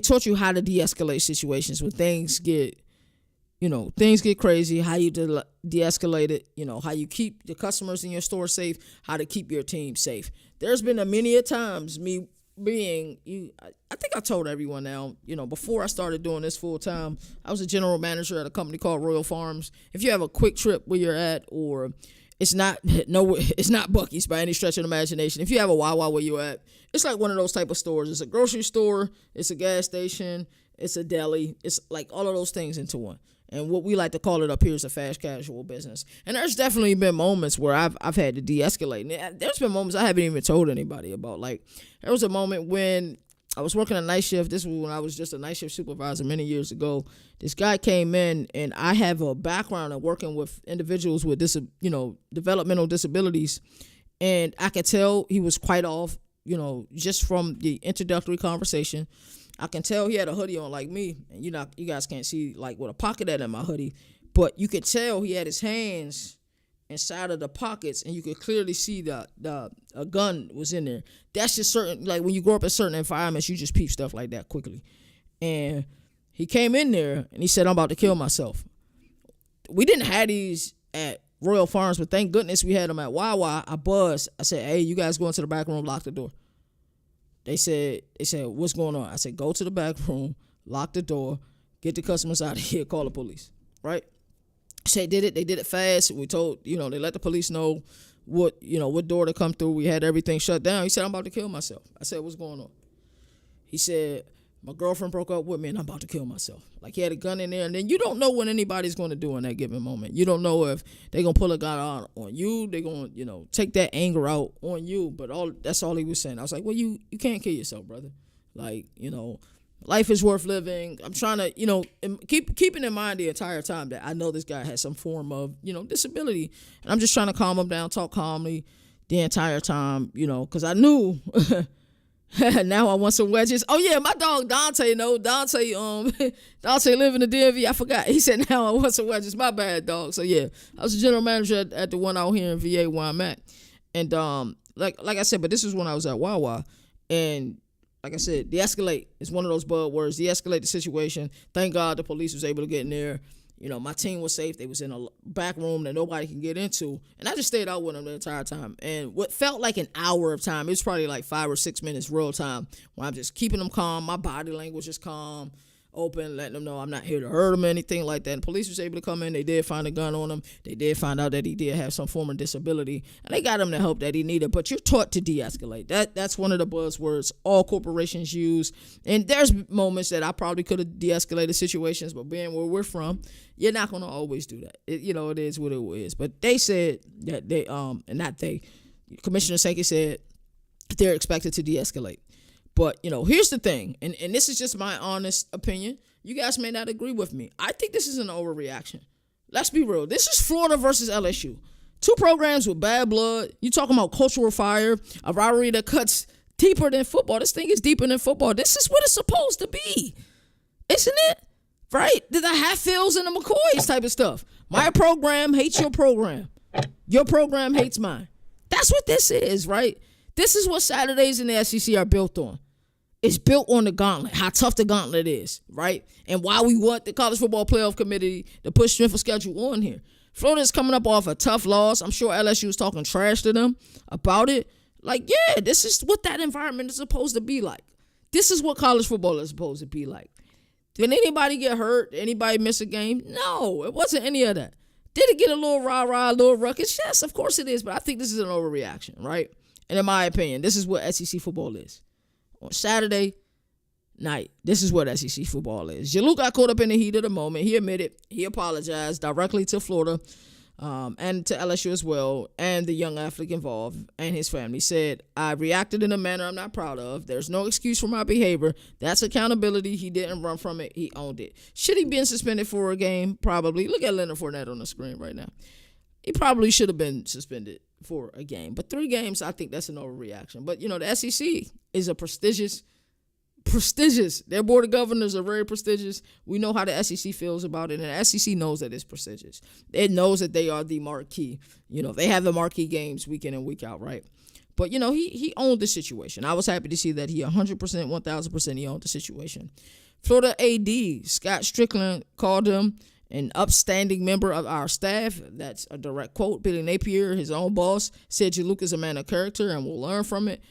taught you how to de-escalate situations when things get crazy, how you de-escalate it, how you keep the customers in your store safe, how to keep your team safe. There's been many a times me being, I think I told everyone now, before I started doing this full time, I was a general manager at a company called Royal Farms. If you have a quick trip where you're at, or it's not Buc-ee's by any stretch of the imagination. If you have a Wawa where you're at, it's like one of those type of stores. It's a grocery store, it's a gas station, it's a deli. It's like all of those things into one. And what we like to call it up here is a fast casual business. And there's definitely been moments where I've had to de-escalate. And there's been moments I haven't even told anybody about. Like, there was a moment when I was working a night shift. This was when I was just a night shift supervisor many years ago. This guy came in, and I have a background of working with individuals with developmental disabilities, and I could tell he was quite off. Just from the introductory conversation, I can tell he had a hoodie on like me, and you guys can't see like what a pocket at in my hoodie, but you could tell he had his hands inside of the pockets, and you could clearly see a gun was in there. That's just certain, like when you grow up in certain environments, you just peep stuff like that quickly. And he came in there and he said, "I'm about to kill myself." We didn't have these at Royal Farms, but thank goodness we had them at Wawa. I buzzed. I said, "Hey, you guys go into the back room, lock the door." They said, "What's going on?" I said, "Go to the back room, lock the door, get the customers out of here, call the police." Right? So they did it fast. We told, they let the police know what door to come through. We had everything shut down. He said, "I'm about to kill myself." I said, "What's going on?" He said, "My girlfriend broke up with me and I'm about to kill myself." Like, he had a gun in there, and then you don't know what anybody's going to do in that given moment. You don't know if they're going to pull a gun out on you. They're going to, take that anger out on you. But that's all he was saying. I was like, well, you can't kill yourself, brother. Like, life is worth living. I'm trying to, keeping in mind the entire time that I know this guy has some form of, disability. And I'm just trying to calm him down, talk calmly the entire time, because I knew now I want some wedges. Oh yeah, my dog Dante, Dante live in the DMV. I forgot. He said, "Now I want some wedges." My bad, dog. So yeah, I was a general manager at the one out here in VA where I'm at. And like I said, but this is when I was at Wawa. And like I said, de-escalate is one of those buzzwords. De-escalate the situation. Thank God the police was able to get in there. My team was safe. They was in a back room that nobody can get into. And I just stayed out with them the entire time. And what felt like an hour of time, it was probably like 5 or 6 minutes real time, where I'm just keeping them calm. My body language is calm. open, letting them know I'm not here to hurt him or anything like that. And police was able to come in. They did find a gun on him. They did find out that he did have some form of disability, and they got him the help that he needed. But you're taught to de-escalate. That's one of the buzzwords all corporations use. And there's moments that I probably could have de-escalated situations, but being where we're from, you're not going to always do that. It is what it is. But they said that Commissioner Sankey said they're expected to de-escalate. But, here's the thing, and this is just my honest opinion. You guys may not agree with me. I think this is an overreaction. Let's be real. This is Florida versus LSU. Two programs with bad blood. You talking about cultural fire, a rivalry that cuts deeper than football. This thing is deeper than football. This is what it's supposed to be, isn't it? Right? The Hatfields and the McCoys type of stuff. My program hates your program. Your program hates mine. That's what this is, right? This is what Saturdays in the SEC are built on. It's built on the gauntlet, how tough the gauntlet is, right? And why we want the College Football Playoff Committee to put strength of schedule on here. Florida's coming up off a tough loss. I'm sure LSU was talking trash to them about it. Like, yeah, this is what that environment is supposed to be like. This is what college football is supposed to be like. Did anybody get hurt? Did anybody miss a game? No, it wasn't any of that. Did it get a little rah-rah, a little ruckus? Yes, of course it is, but I think this is an overreaction, right? And in my opinion, this is what SEC football is. On Saturday night, this is what SEC football is. Juluke got caught up in the heat of the moment. He admitted, he apologized directly to Florida and to LSU as well, and the young athlete involved and his family. Said, I reacted in a manner I'm not proud of. There's no excuse for my behavior. That's accountability. He didn't run from it. He owned it. Should he been suspended for a game? Probably. Look at Leonard Fournette on the screen right now. He probably should have been suspended for a game. But 3 games, I think that's an overreaction. But, the SEC is a prestigious. Their board of governors are very prestigious. We know how the SEC feels about it, and the SEC knows that it's prestigious. It knows that they are the marquee. They have the marquee games week in and week out, right? But, he owned the situation. I was happy to see that he 100%, 1,000% he owned the situation. Florida AD, Scott Strickland, called him an upstanding member of our staff. That's a direct quote. Billy Napier, his own boss, said Juluke is a man of character and will learn from it.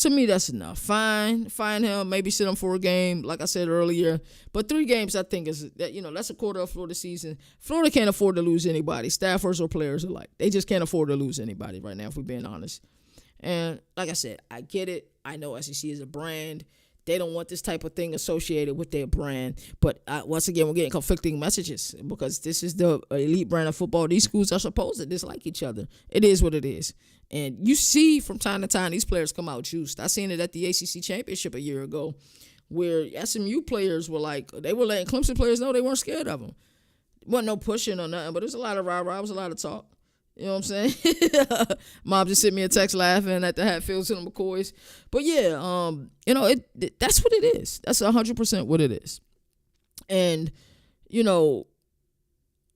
To me, that's enough. Fine him, maybe sit him for a game, like I said earlier. But 3 games, I think, is that that's a quarter of Florida season. Florida can't afford to lose anybody, staffers or players alike. They just can't afford to lose anybody right now, if we're being honest. And like I said, I get it. I know SEC is a brand. They don't want this type of thing associated with their brand. But once again, we're getting conflicting messages because this is the elite brand of football. These schools are supposed to dislike each other. It is what it is. And you see from time to time these players come out juiced. I seen it at the ACC Championship a year ago where SMU players were like, they were letting Clemson players know they weren't scared of them. There wasn't no pushing or nothing, but there was a lot of rah-rah. There was a lot of talk. You know what I'm saying? Mom just sent me a text laughing at the Hatfields and the McCoys. But yeah, that's what it is. That's 100% what it is. And,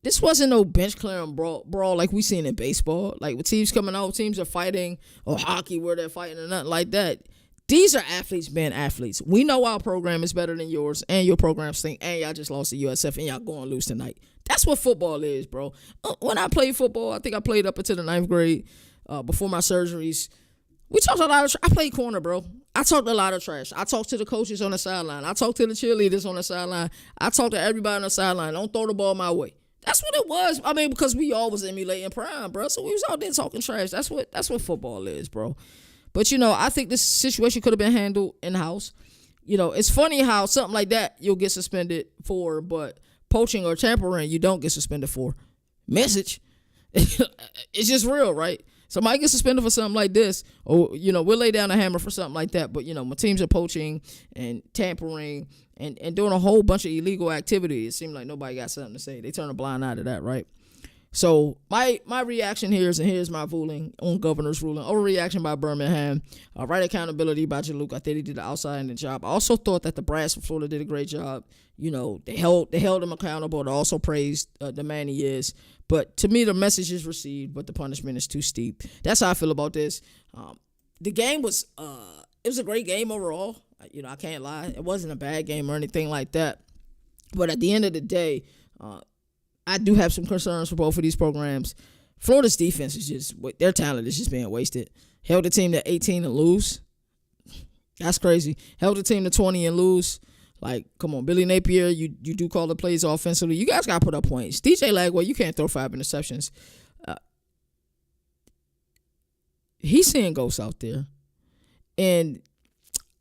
this wasn't no bench clearing brawl like we seen in baseball. Like with teams coming out, teams are fighting, or hockey where they're fighting or nothing like that. These are athletes being athletes. We know our program is better than yours, and your program stink, and y'all just lost to USF, and y'all going to lose tonight. That's what football is, bro. When I played football, I think I played up until the 9th grade before my surgeries. We talked a lot of I played corner, bro. I talked a lot of trash. I talked to the coaches on the sideline. I talked to the cheerleaders on the sideline. I talked to everybody on the sideline. Don't throw the ball my way. That's what it was. I mean, because we all was emulating prime, bro. So we was out there talking trash. That's what football is, bro. But, I think this situation could have been handled in-house. It's funny how something like that you'll get suspended for, but poaching or tampering you don't get suspended for. Message. It's just real, right? Somebody gets suspended for something like this, or, we'll lay down a hammer for something like that. But, my teams are poaching and tampering and doing a whole bunch of illegal activity. It seemed like nobody got something to say. They turn a blind eye to that, right? So my reaction here is, and here's my ruling on governor's ruling, overreaction by Birmingham, right accountability by Juluke. I think he did the outside in the job. I also thought that the brass from Florida did a great job. They held him accountable. They also praised the man he is. But to me, the message is received, but the punishment is too steep. That's how I feel about this. The game was it was a great game overall. I can't lie. It wasn't a bad game or anything like that. But at the end of the day, I do have some concerns for both of these programs. Florida's defense is just, their talent is just being wasted. Held the team to 18 and lose. That's crazy. Held the team to 20 and lose. Like, come on, Billy Napier, you do call the plays offensively. You guys got to put up points. DJ Lagway, you can't throw 5 interceptions. He's seeing ghosts out there. And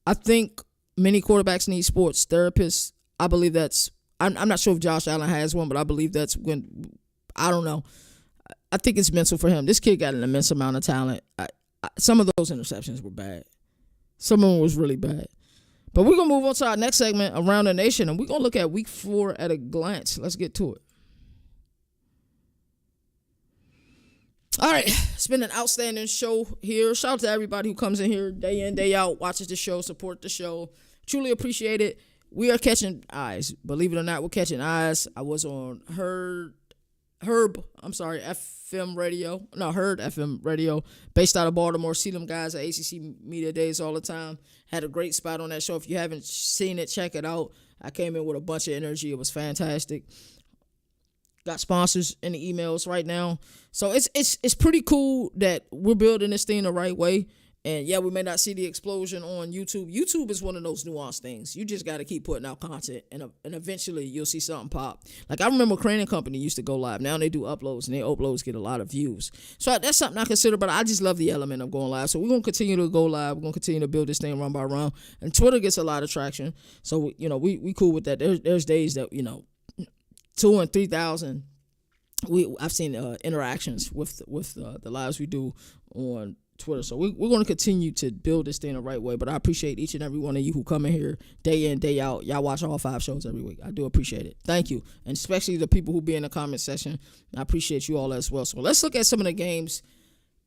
I think many quarterbacks need sports therapists. I believe that's – I'm not sure if Josh Allen has one, but I believe that's when – I don't know. I think it's mental for him. This kid got an immense amount of talent. Some of those interceptions were bad. Some of them was really bad. But we're going to move on to our next segment, Around the Nation, and we're going to look at Week 4 at a glance. Let's get to it. All right, it's been an outstanding show here. Shout out to everybody who comes in here day in, day out, watches the show, support the show. Truly appreciate it. We are catching eyes. Believe it or not, we're catching eyes. I was on Heard FM radio, based out of Baltimore. See them guys at ACC Media Days all the time. Had a great spot on that show. If you haven't seen it, check it out. I came in with a bunch of energy. It was fantastic. Got sponsors in the emails right now. So it's pretty cool that we're building this thing the right way. And yeah, we may not see the explosion on YouTube. YouTube is one of those nuanced things. You just got to keep putting out content, and eventually you'll see something pop. Like I remember Crane & Company used to go live. Now they do uploads, and their uploads get a lot of views. So that's something I consider, but I just love the element of going live. So we're going to continue to go live. We're going to continue to build this thing round by round. And Twitter gets a lot of traction. So, we cool with that. There's days that, 2,000 and 3,000. I've seen interactions with the lives we do on Twitter. So we're going to continue to build this thing the right way. But I appreciate each and every one of you who come in here day in, day out. Y'all watch all 5 shows every week. I do appreciate it. Thank you. And especially the people who be in the comment section. I appreciate you all as well. So let's look at some of the games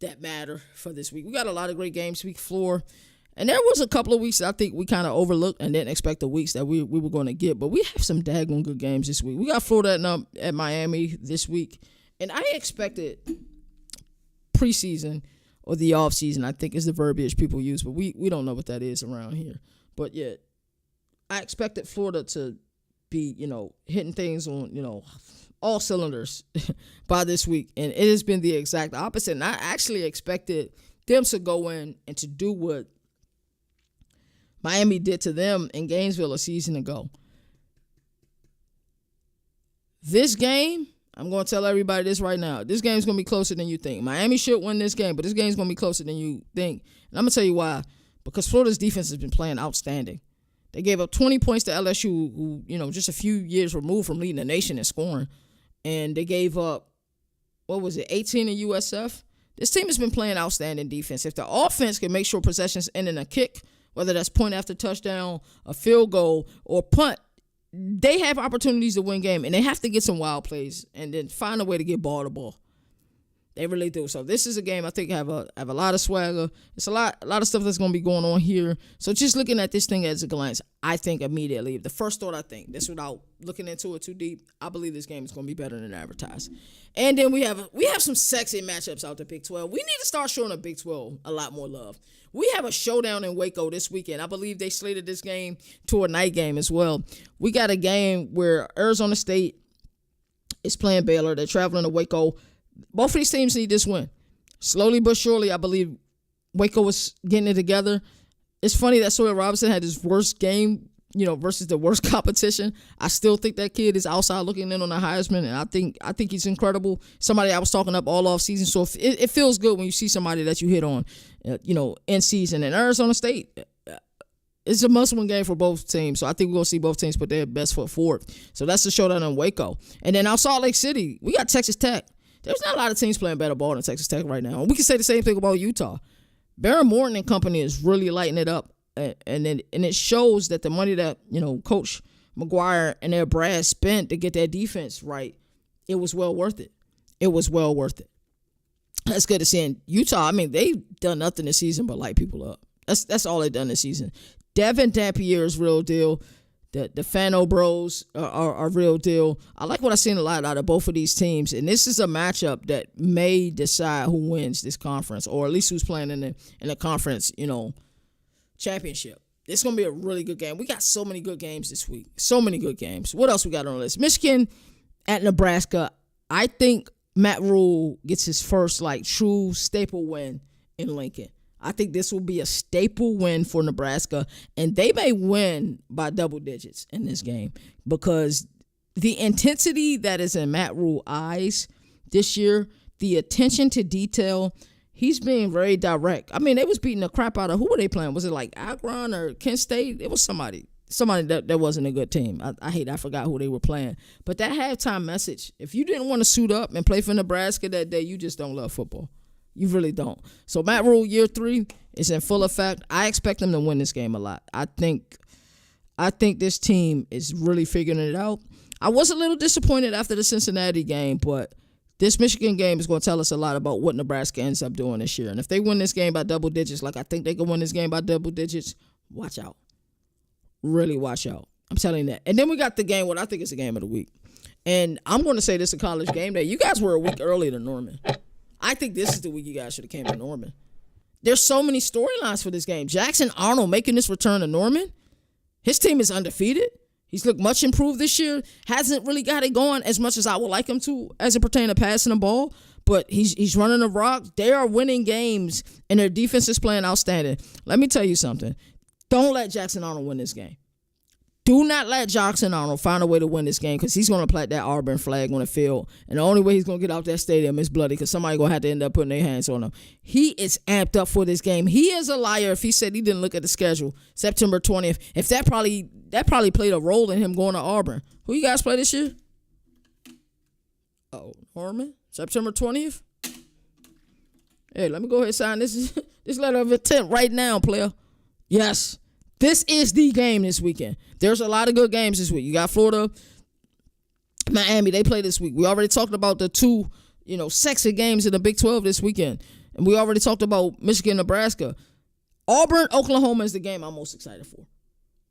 that matter for this week. We got a lot of great games week 4. And there was a couple of weeks that I think we kind of overlooked and didn't expect the weeks that we were going to get. But we have some daggone good games this week. We got Florida at Miami this week. And I expected preseason or the offseason, I think is the verbiage people use. But we don't know what that is around here. But yet, I expected Florida to be, hitting things on, all cylinders by this week. And it has been the exact opposite. And I actually expected them to go in and to do what Miami did to them in Gainesville a season ago. This game, I'm going to tell everybody this right now. This game's going to be closer than you think. Miami should win this game, but this game's going to be closer than you think. And I'm going to tell you why. Because Florida's defense has been playing outstanding. They gave up 20 points to LSU, who, just a few years removed from leading the nation in scoring. And they gave up, 18 in USF? This team has been playing outstanding defense. If the offense can make sure possessions end in a kick, whether that's point after touchdown, a field goal, or punt, they have opportunities to win game, and they have to get some wild plays and then find a way to get ball to ball. They really do. So this is a game I think have a lot of swagger. It's a lot of stuff that's going to be going on here. So just looking at this thing as a glance, I think immediately, the first thought I think, this without looking into it too deep, I believe this game is going to be better than advertised. And then we have some sexy matchups out the Big 12. We need to start showing the Big 12 a lot more love. We have a showdown in Waco this weekend. I believe they slated this game to a night game as well. We got a game where Arizona State is playing Baylor. They're traveling to Waco. Both of these teams need this win. Slowly but surely, I believe Waco was getting it together. It's funny that Sawyer Robinson had his worst game, versus the worst competition. I still think that kid is outside looking in on the Heisman, and I think he's incredible. Somebody I was talking up all off season, so it feels good when you see somebody that you hit on, in season. And Arizona State, it's a must-win game for both teams, so I think we're going to see both teams put their best foot forward. So that's the showdown in Waco. And then out Salt Lake City, we got Texas Tech. There's not a lot of teams playing better ball than Texas Tech right now. And we can say the same thing about Utah. Baron Morton and company is really lighting it up. And it shows that the money that, Coach McGuire and their brass spent to get their defense right, it was well worth it. It was well worth it. That's good to see. In Utah, they've done nothing this season but light people up. That's all they've done this season. Devin Dampier is real deal. The Fano Bros are real deal. I like what I've seen a lot out of both of these teams, and this is a matchup that may decide who wins this conference, or at least who's playing in the conference, championship. It's gonna be a really good game. We got so many good games this week. So many good games. What else we got on the list? Michigan at Nebraska. I think Matt Rule gets his first true staple win in Lincoln. I think this will be a staple win for Nebraska, and they may win by double digits in this game because the intensity that is in Matt Rhule's eyes this year, the attention to detail, he's being very direct. I mean, they was beating the crap out of, who were they playing? Was it like Akron or Kent State? It was somebody that wasn't a good team. I forgot who they were playing. But that halftime message, if you didn't want to suit up and play for Nebraska that day, you just don't love football. You really don't. So Matt Rhule, year 3 is in full effect. I expect them to win this game a lot. I think this team is really figuring it out. I was a little disappointed after the Cincinnati game, but this Michigan game is going to tell us a lot about what Nebraska ends up doing this year. And if they win this game by double digits, like I think they can win this game by double digits, watch out. Really watch out. I'm telling you that. And then we got the game, what I think is the game of the week. And I'm going to say this is college game day. You guys were a week earlier than Norman. I think this is the week you guys should have came to Norman. There's so many storylines for this game. Jackson Arnold making this return to Norman. His team is undefeated. He's looked much improved this year. Hasn't really got it going as much as I would like him to as it pertains to passing the ball. But he's running the rock. They are winning games, and their defense is playing outstanding. Let me tell you something. Don't let Jackson Arnold win this game. Do not let Jackson Arnold find a way to win this game because he's going to plant that Auburn flag on the field. And the only way he's going to get out that stadium is bloody because somebody's going to have to end up putting their hands on him. He is amped up for this game. He is a liar if he said he didn't look at the schedule. September 20th. If that probably played a role in him going to Auburn. Who you guys play this year? Oh, Norman? September 20th? Hey, let me go ahead and sign this letter of intent right now, player. Yes. This is the game this weekend. There's a lot of good games this week. You got Florida, Miami. They play this week. We already talked about the 2, sexy games in the Big 12 this weekend. And we already talked about Michigan, Nebraska. Auburn, Oklahoma is the game I'm most excited for.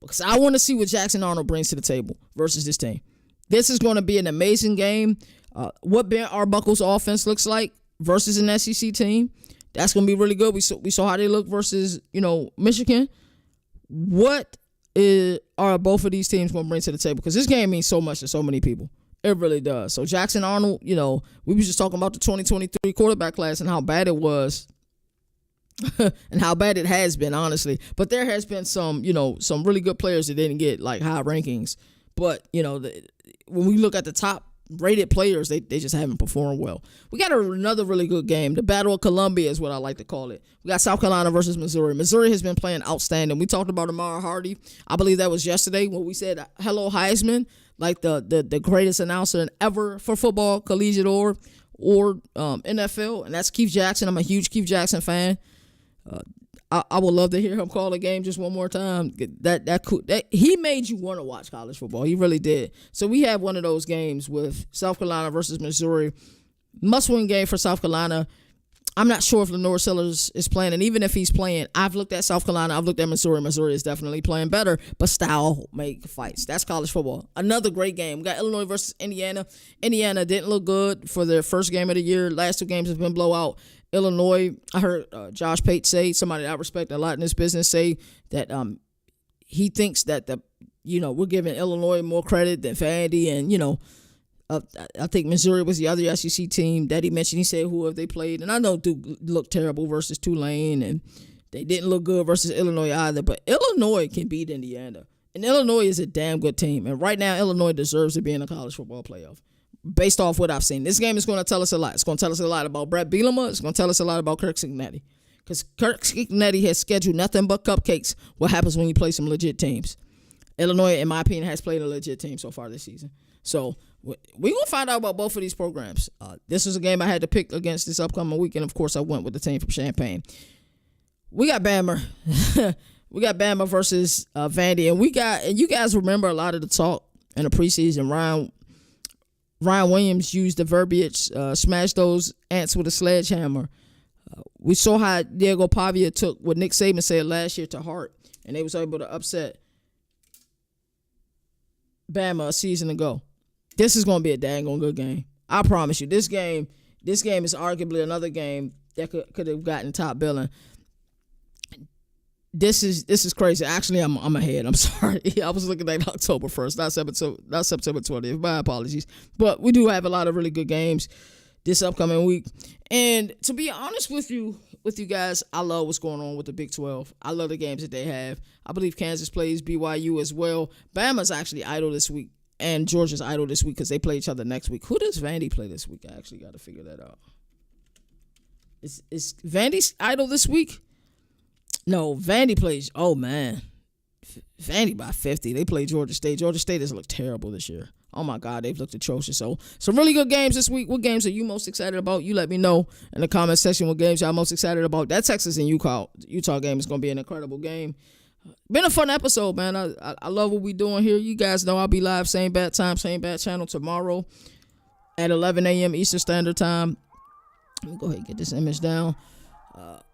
Because I want to see what Jackson Arnold brings to the table versus this team. This is going to be an amazing game. What Ben Arbuckle's offense looks like versus an SEC team. That's going to be really good. We saw how they look versus, Michigan. What are both of these teams going to bring to the table? Because this game means so much to so many people. It really does. So Jackson Arnold, we were just talking about the 2023 quarterback class and how bad it was and how bad it has been, honestly. But there has been some really good players that didn't get, like, high rankings. But, when we look at the top rated players, they just haven't performed well. We got another really good game. The Battle of Columbia is what I like to call it. We got South Carolina versus Missouri. Missouri has been playing outstanding. We talked about Amara Hardy. I believe that was yesterday when we said hello Heisman, like the greatest announcer ever for football, collegiate or NFL, and that's Keith Jackson. I'm a huge Keith Jackson fan. I would love to hear him call a game just one more time. That he made you want to watch college football. He really did. So we have one of those games with South Carolina versus Missouri. Must-win game for South Carolina. I'm not sure if Lenore Sellers is playing, and even if he's playing, I've looked at South Carolina, I've looked at Missouri. Missouri is definitely playing better, but style make fights. That's college football. Another great game. We got Illinois versus Indiana. Indiana didn't look good for their first game of the year. Last 2 games have been blowout. Illinois, I heard Josh Pate say, somebody I respect a lot in this business, say that he thinks that we're giving Illinois more credit than Vandy, and I think Missouri was the other SEC team that he mentioned. He said who have they played, and I know Duke looked terrible versus Tulane, and they didn't look good versus Illinois either. But Illinois can beat Indiana, and Illinois is a damn good team. And right now, Illinois deserves to be in the college football playoff. Based off what I've seen, this game is going to tell us a lot. It's going to tell us a lot about Brett Bielema. It's going to tell us a lot about Kirk Cignetti, because Kirk Cignetti has scheduled nothing but cupcakes. What happens when you play some legit teams? Illinois, in my opinion, has played a legit team so far this season. So we're going to find out about both of these programs. This was a game I had to pick against this upcoming weekend. Of course, I went with the team from Champaign. We got Bama. We got Bama versus Vandy. And you guys remember a lot of the talk in the preseason. Ryan Williams used the verbiage, smash those ants with a sledgehammer. We saw how Diego Pavia took what Nick Saban said last year to heart, and they was able to upset Bama a season ago. This is going to be a dang good game. I promise you. This game is arguably another game that could have gotten top billing. This is crazy. Actually, I'm ahead. I'm sorry. I was looking at October 1st, not September 20th. My apologies. But we do have a lot of really good games this upcoming week. And to be honest with you guys, I love what's going on with the Big 12. I love the games that they have. I believe Kansas plays BYU as well. Bama's actually idle this week, and Georgia's idle this week because they play each other next week. Who does Vandy play this week? I actually got to figure that out. Is Vandy idle this week? No, Vandy plays. Oh man, Vandy by 50. They play Georgia State. Georgia State has looked terrible this year. Oh my God, they've looked atrocious. So some really good games this week. What games are you most excited about? You let me know in the comment section what games y'all most excited about. That Texas and Utah game is going to be an incredible game. Been a fun episode, man. I love what we doing here. You guys know I'll be live same bad time, same bad channel tomorrow at 11 a.m. Eastern Standard Time. Let me go ahead and get this image down.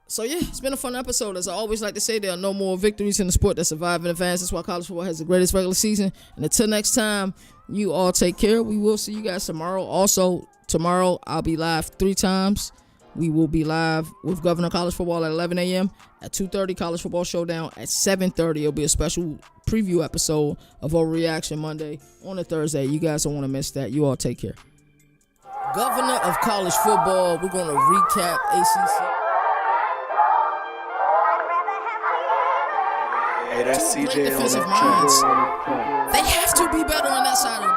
So, yeah, it's been a fun episode. As I always like to say, there are no more victories in the sport that survive and advance. That's why college football has the greatest regular season. And until next time, you all take care. We will see you guys tomorrow. Also, tomorrow, I'll be live 3 times. We will be live with Governor College Football at 11 a.m. At 2:30, College Football Showdown. At 7:30, it'll be a special preview episode of Overreaction Monday on a Thursday. You guys don't want to miss that. You all take care. Governor of College Football, we're going to recap ACC. Hey, that's CJ defensive minds. They have to be better on that side of the